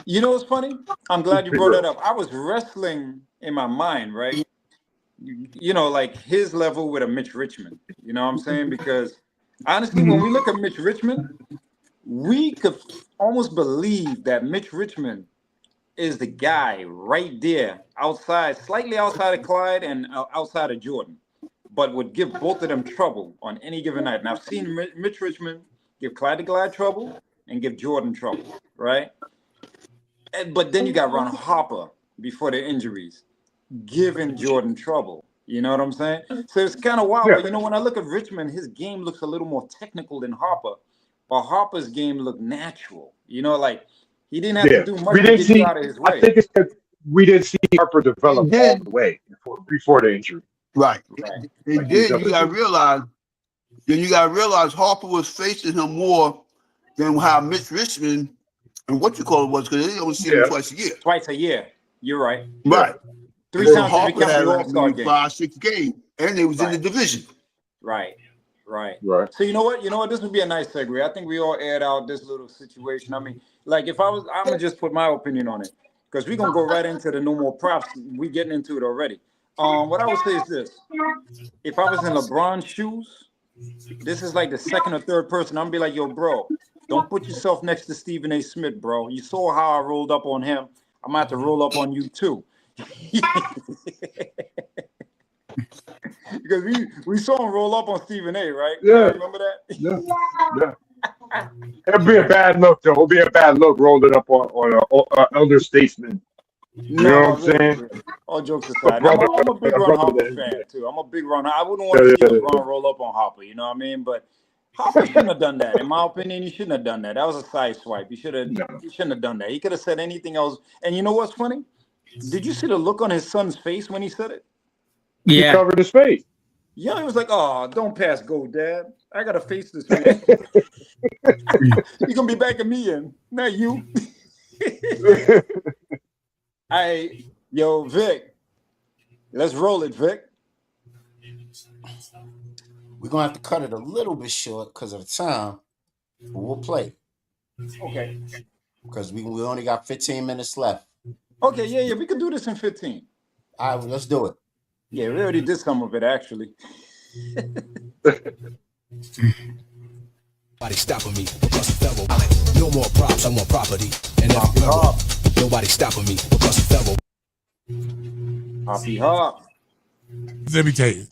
You know what's funny? I'm glad you brought that up. I was wrestling in my mind, right? you know, like his level with a Mitch Richmond. You know what I'm saying? Because honestly, when we look at Mitch Richmond, we could almost believe that Mitch Richmond is the guy right there outside, slightly outside of Clyde and outside of Jordan, but would give both of them trouble on any given night. And I've seen Mitch Richmond give Clyde the Glide trouble and give Jordan trouble, right? But then you got Ron Harper before the injuries, giving Jordan trouble. You know what I'm saying? So it's kind of wild. But, you know, when I look at Richmond, his game looks a little more technical than Harper. But Harper's game looked natural. You know, like he didn't have to do much to get you out of his way. I think it's that we didn't see Harper develop all the way before the injury. Right. And then you gotta realize Harper was facing him more than how Mitch Richmond and what you call it was, because they only see him twice a year. Twice a year. You're right. Right. 3 times Harper to had the All-Star game. 5-6 games, and they was in the division. Right. So you know what? This would be a nice segue. I think we all aired out this little situation. I mean, like I'm gonna just put my opinion on it because we're gonna go right into the no more props. We getting into it already. What I would say is this: if I was in LeBron's shoes, this is like the second or third person. I'm gonna be like, yo, bro, don't put yourself next to Stephen A. Smith, bro. You saw how I rolled up on him. I'm gonna have to roll up on you too. Because we saw him roll up on Stephen A, right? Yeah. Remember that? Yeah. It'll be a bad look, though. It'll be a bad look rolling up on an elder statesman. You know what I'm saying? All jokes aside, I'm a big Ron Harper fan, too. I'm a big Ron. I wouldn't want to see LeBron roll up on Harper, you know what I mean? But Harper shouldn't have done that. In my opinion, he shouldn't have done that. That was a side swipe. He shouldn't have done that. He could have said anything else. And you know what's funny? Did you see the look on his son's face when he said it? Yeah. He covered his face. Yeah, he was like, "Oh, don't pass go, Dad. I gotta face this man. You're gonna be backing me in, not you." Yo, Vic, let's roll it, Vic. We're gonna have to cut it a little bit short because of the time, but we'll play. Okay. Because we only got 15 minutes left. Okay, yeah, we can do this in 15. All right, well, let's do it. Yeah, we already did some of it, actually. Nobody stopping me because of fellow. No more props, I want property. And nobody stopping me because of fellow. Hoppy hop. Let me tell you,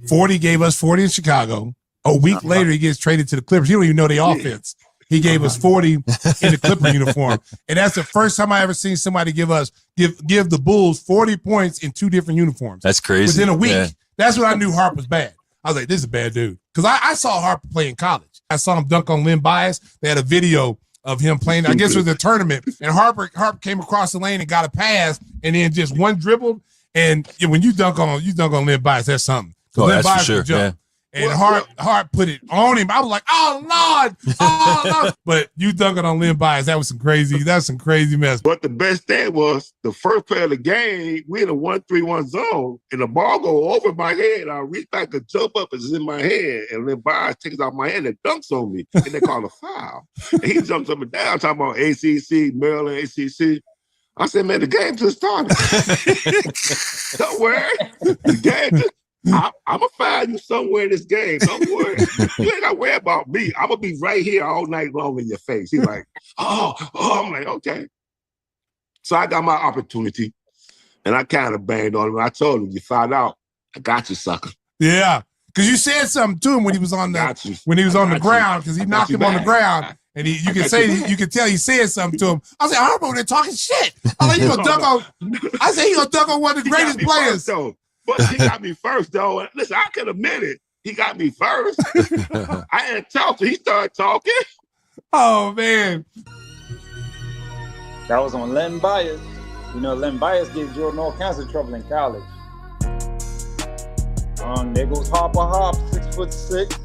40 gave us 40 in Chicago. A week later, he gets traded to the Clippers. You don't even know the offense. He gave us 40 in the Clipper uniform. And that's the first time I ever seen somebody give the Bulls 40 points in 2 different uniforms. That's crazy. Within a week. Yeah. That's when I knew Harper was bad. I was like, this is a bad dude. Because I saw Harper play in college. I saw him dunk on Len Bias. They had a video of him playing. I guess it was a tournament. And Harper came across the lane and got a pass and then just one dribble. And when you dunk on Len Bias, that's something. Oh, that's for sure. Yeah. And Hart put it on him. I was like, oh, Lord. But you dunking on Len Bias, that's some crazy mess. But the best thing was the first play of the game, we in a 1-3-1 zone, and the ball go over my head. I reach back and jump up, it's in my hand, and Len Bias takes it out my hand and dunks on me, and they call a foul. And he jumps up and down, talking about ACC, Maryland, ACC. I said, man, the game just started. Don't worry. The game just I'm gonna find you somewhere in this game. Don't worry. You ain't gotta worry about me. I'm gonna be right here all night long in your face. He's like, oh, I'm like, okay. So I got my opportunity, and I kind of banged on him. I told him, you found out, I got you, sucker. Yeah, because you said something to him when he was on the ground, because he knocked him on the ground. And you can tell he said something to him. I was like, Harper, they're talking shit. I was like, you gonna dunk on? I said, he gonna dunk on one of the greatest players. But he got me first, though. Listen, I can admit it. He got me first. I didn't talk to him. He started talking. Oh, man. That was on Len Bias. You know, Len Bias gave Jordan all kinds of trouble in college. There goes Harper Hop, 6'6".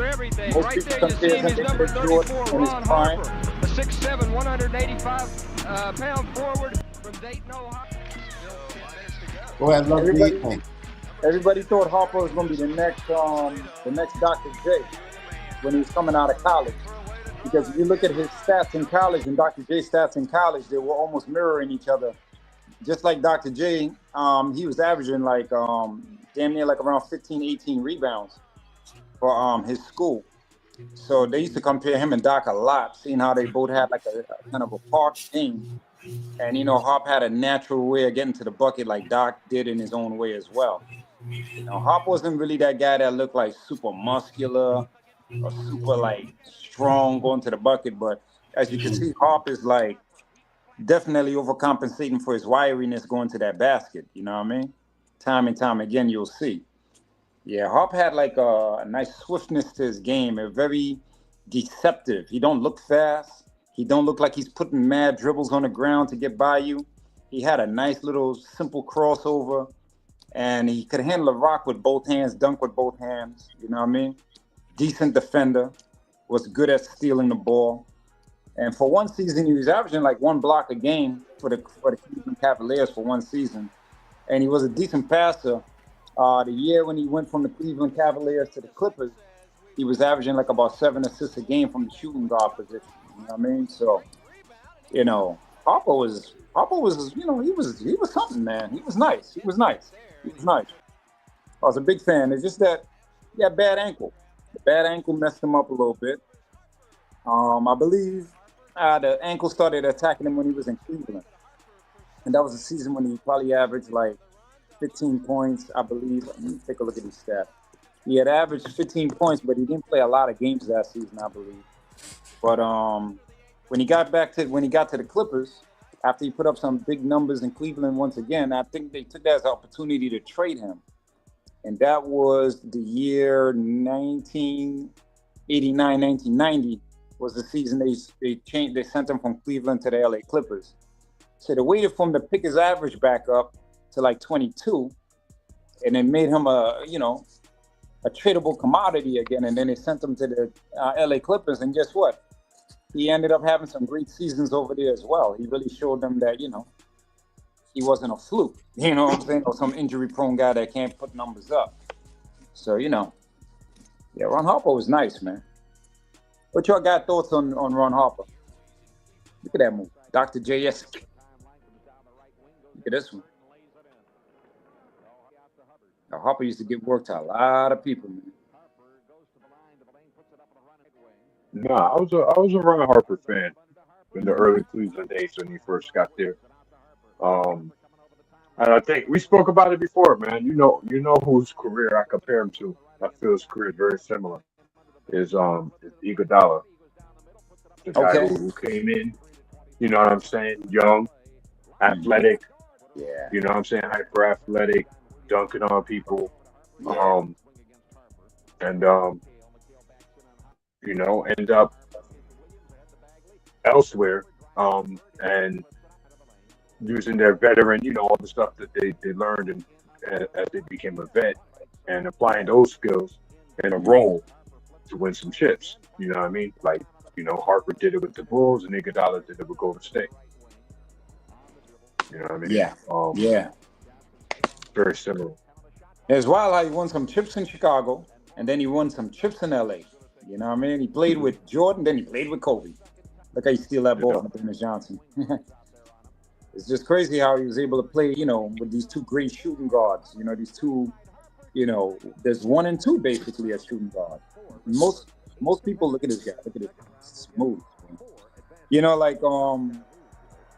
Everything. Right there, you see him, he's number 34, Ron Harper. A 6'7", 185-pound forward from Dayton, Ohio. Go ahead, everybody thought Harper was going to be the next Dr. J when he was coming out of college. Because if you look at his stats in college and Dr. J's stats in college, they were almost mirroring each other just like Dr. J, he was averaging like damn near like around 15, 18 rebounds for his school. So they used to compare him and Doc a lot, seeing how they both had like a kind of a park game. And, you know, Hop had a natural way of getting to the bucket like Doc did in his own way as well. You know, Hop wasn't really that guy that looked like super muscular or super like strong going to the bucket. But as you can see, Hop is like definitely overcompensating for his wiriness going to that basket. You know what I mean? Time and time again, you'll see. Yeah, Hop had like a nice swiftness to his game, a very deceptive. He don't look fast. He don't look like he's putting mad dribbles on the ground to get by you. He had a nice little simple crossover, and he could handle a rock with both hands, dunk with both hands. You know what I mean? Decent defender, was good at stealing the ball. And for one season, he was averaging like 1 block a game for the Cleveland Cavaliers for one season. And he was a decent passer. The year when he went from the Cleveland Cavaliers to the Clippers, he was averaging like about 7 assists a game from the shooting guard position. You know what I mean? So, you know, Harper was, you know, he was something, man. He was nice. He was nice. I was a big fan. It's just that he had bad ankle. The bad ankle messed him up a little bit. I believe the ankle started attacking him when he was in Cleveland. And that was a season when he probably averaged like 15 points, I believe. Let me take a look at his stats. He had averaged 15 points, but he didn't play a lot of games that season, I believe. But when he got to the Clippers, after he put up some big numbers in Cleveland once again, I think they took that as an opportunity to trade him. And that was the year 1989, 1990 was the season they sent him from Cleveland to the LA Clippers. So they waited for him to pick his average back up to like 22, and then made him a tradable commodity again. And then they sent him to the LA Clippers, and guess what? He ended up having some great seasons over there as well. He really showed them that, you know, he wasn't a fluke, you know what I'm saying, or some injury-prone guy that can't put numbers up. So, you know, yeah, Ron Harper was nice, man. What y'all got thoughts on Ron Harper? Look at that move. Dr. J.S. Look at this one. Now, Harper used to give work to a lot of people, man. Nah, I was a Ron Harper fan in the early Cleveland days when he first got there. And I think we spoke about it before, man. You know whose career I compare him to. I feel his career is very similar. Is Iguodala, the guy who came in, you know what I'm saying, young, athletic, you know what I'm saying, hyper athletic, dunking on people, you know, end up elsewhere, and using their veteran, you know, all the stuff that they learned and as they became a vet, and applying those skills in a role to win some chips. You know what I mean? Like, you know, Harper did it with the Bulls, and Iguodala did it with Golden State. You know what I mean? Yeah. Very similar. It's wild how he won some chips in Chicago, and then he won some chips in LA. You know what I mean? He played with Jordan, then he played with Kobe. Look how he steal that ball from Dennis Johnson. It's just crazy how he was able to play, you know, with these two great shooting guards. You know, these two, you know, there's 1 and 2 basically as shooting guard. Most people look at this guy, look at it, smooth. You know, like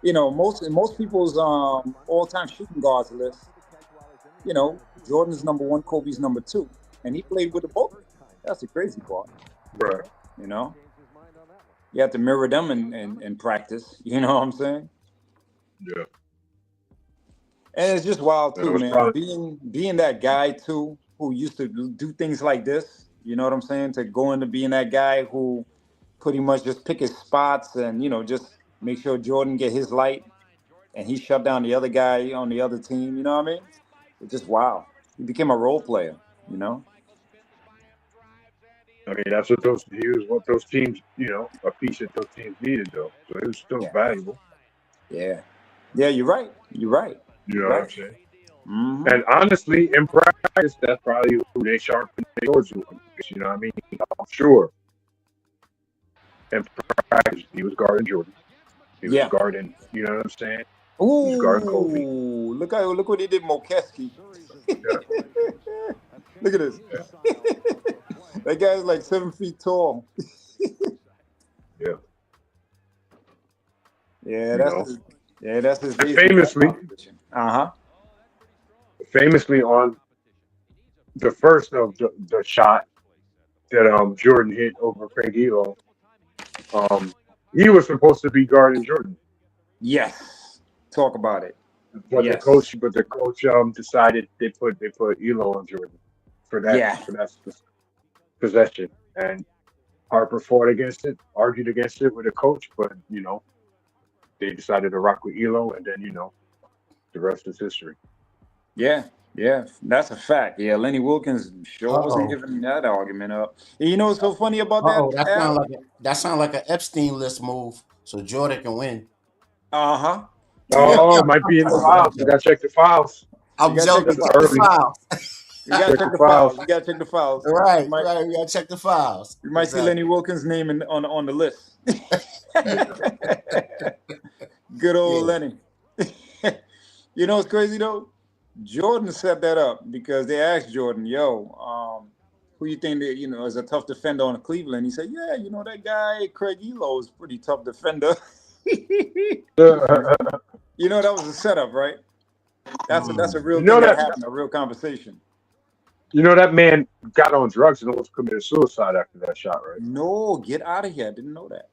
you know, most people's all-time shooting guards list, you know, Jordan's number 1, Kobe's number 2, and he played with the both. That's the crazy part. Right. You know, you have to mirror them in practice. You know what I'm saying? Yeah. And it's just wild too, man. Being that guy too, who used to do things like this. You know what I'm saying? To go into being that guy who pretty much just pick his spots and, you know, just make sure Jordan get his light and he shut down the other guy on the other team. You know what I mean? It's just wow. He became a role player. You know. I mean, that's what those teams, you know, a piece that those teams needed, though. So it was still valuable. Yeah. Yeah, you're right. You know what I'm saying? Mm-hmm. And honestly, in practice, that's probably who they sharpened their swords with. You know what I mean? I'm sure. In practice, he was guarding Jordan. He was guarding, you know what I'm saying? Who's guarding Kobe. Ooh, look what he did, Mokeski. Look at this. That guy's like 7 feet tall. Yeah. Yeah, You that's his base. Famously on the first of the shot that Jordan hit over Craig Elo, he was supposed to be guarding Jordan. Yes. Talk about it. But Yes. the coach decided they put Elo on Jordan for that possession, and Harper fought against it, argued against it with the coach, but they decided to rock with Elo, and then the rest is history. Yeah, that's a fact. Yeah, Lenny Wilkins sure wasn't giving that argument up. And you know what's so funny about that? That sounds like an Epstein list move, so Jordan can win. Uh-huh. Oh, it might be in the files. You gotta check the files. I'm joking. Check the files. You gotta check the files. You gotta check the files. Right. We gotta check the files. You might see Lenny Wilkins' name on the list. Good old Lenny. You know what's crazy though? Jordan set that up because they asked Jordan, who you think that is a tough defender on Cleveland? He said, yeah, that guy Craig Elo is a pretty tough defender. That was a setup, right? That's a real thing that happened, a real conversation. That man got on drugs and almost committed suicide after that shot, right? No, get out of here! I didn't know that.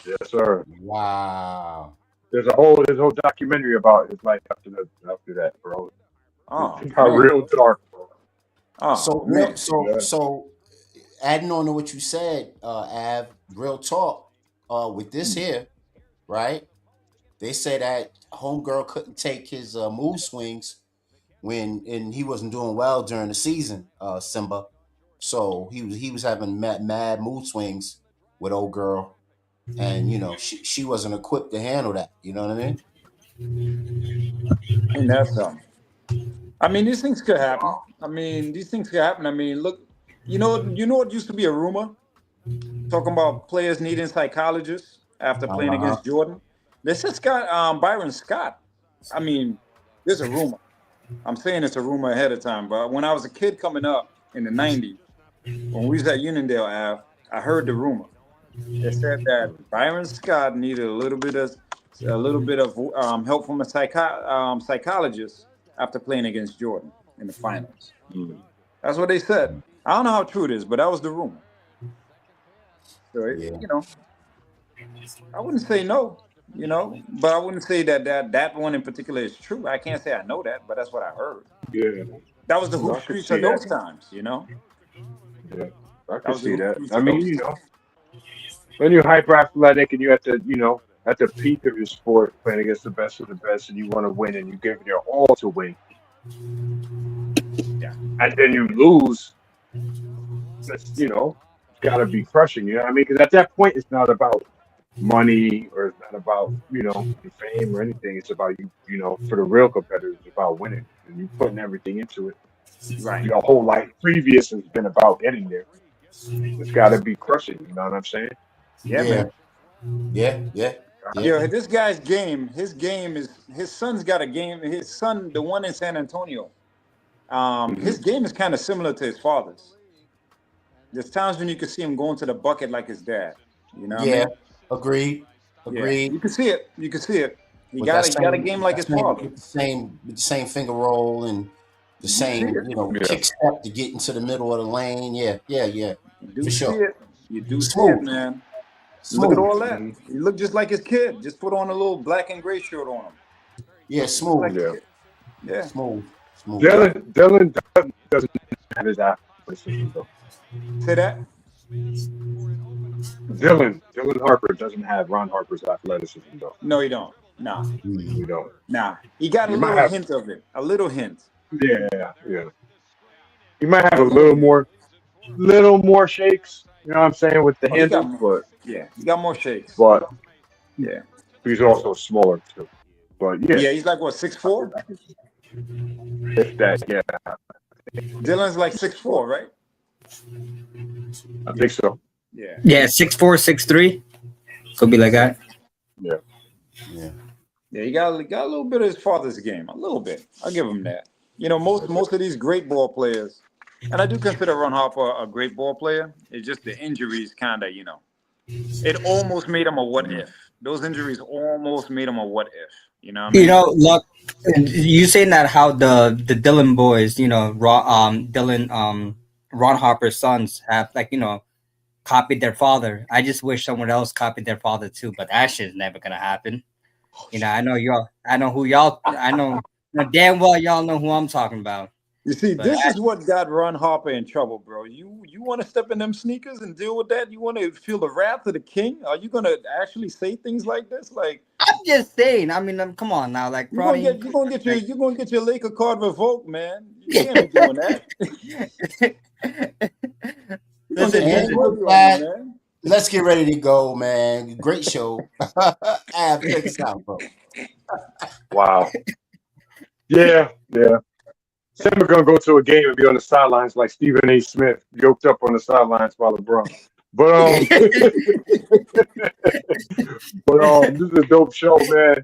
Yes, sir. Wow. There's a whole documentary about his life after that, bro. Oh, real dark, bro. Oh, so adding on to what you said, Av, real talk, with this here, right? They say that homegirl couldn't take his mood swings and he wasn't doing well during the season, Simba. So he was having mad mood swings with old girl, and she wasn't equipped to handle that. You know what I mean? And that's something. I mean, these things could happen. Look, you know what used to be a rumor? Talking about players needing psychologists after playing against Jordan. This has got Byron Scott. I mean, there's a rumor. I'm saying it's a rumor ahead of time, but when I was a kid coming up in the 90s, when we was at Uniondale Ave, I heard the rumor. They said that Byron Scott needed a little bit of help from a psychologist after playing against Jordan in the finals. That's what they said. I don't know how true it is, but that was the rumor. So I wouldn't say no, but I wouldn't say that one in particular is true. I can't say I know that, but that's what I heard. Yeah, that was the hoop streets of those times, Yeah, I can see that. I mean, when you're hyper athletic and you're at the peak of your sport, playing against the best of the best, and you want to win, and you give it your all to win, and then you lose. It's got to be crushing. You know what I mean? Because at that point, it's not about money or it's not about fame or anything. It's about for the real competitors, it's about winning, and you putting everything into it. Right. Your whole life previous has been about getting there. It's got to be crushing. You know what I'm saying? Yeah, man. Yeah. This guy's game. His son's got a game. His son, the one in San Antonio. His game is kind of similar to his father's. There's times when you can see him going to the bucket like his dad. You know what I mean? Agreed. Yeah, you can see it. He got a game like his father. With the same finger roll and the same, kick step to get into the middle of the lane. Yeah. You do for see sure. it. You do see it, man. Look at all that. He looked just like his kid. Just put on a little black and gray shirt on him. Yeah, smooth. Yeah. Smooth. Dylan doesn't have his athleticism, though. Say that? Dylan Harper doesn't have Ron Harper's athleticism, though. No, he don't. Nah. You don't. Nah. He got a little hint of it. A little hint. Yeah. He might have a little more shakes. You know what I'm saying, with the handle, but he got more shakes. But he's also smaller too. But he's like what, 6'4"? If that, Dylan's like 6'4", right? I think so. Yeah. 6'4", 6'3". Could be like that. Yeah. Yeah, he got a little bit of his father's game, a little bit. I'll give him that. You know, most of these great ball players, and I do consider Ron Harper a great ball player. It's just the injuries kind of, it almost made him a what if. Those injuries almost made him a what if. You know what I mean? Look, you saying that how the Dylan boys, Ron Harper's sons have copied their father. I just wish someone else copied their father too, but that shit's never gonna happen. I know damn well y'all know who I'm talking about. You see, this is what got Ron Harper in trouble, bro. You want to step in them sneakers and deal with that? You want to feel the wrath of the king? Are you gonna actually say things like this? Like, I'm just saying. I mean, come on now, like, you're gonna get your Laker card revoked, man. You can't be doing that. And with that, let's get ready to go, man. Great show. Ab, take us out, bro. Wow. Yeah. Sam are gonna go to a game and be on the sidelines like Stephen A. Smith, yoked up on the sidelines by LeBron. But this is a dope show, man.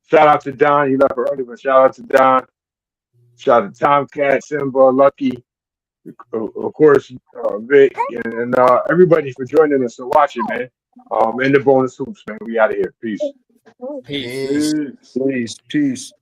Shout out to Don. He left early, but shout out to Don. Shout out to Tomcat, Simba, Lucky, of course, Vic, and everybody for joining us and watching, man. And the bonus hoops, man. We out of here. Peace. Peace. Peace.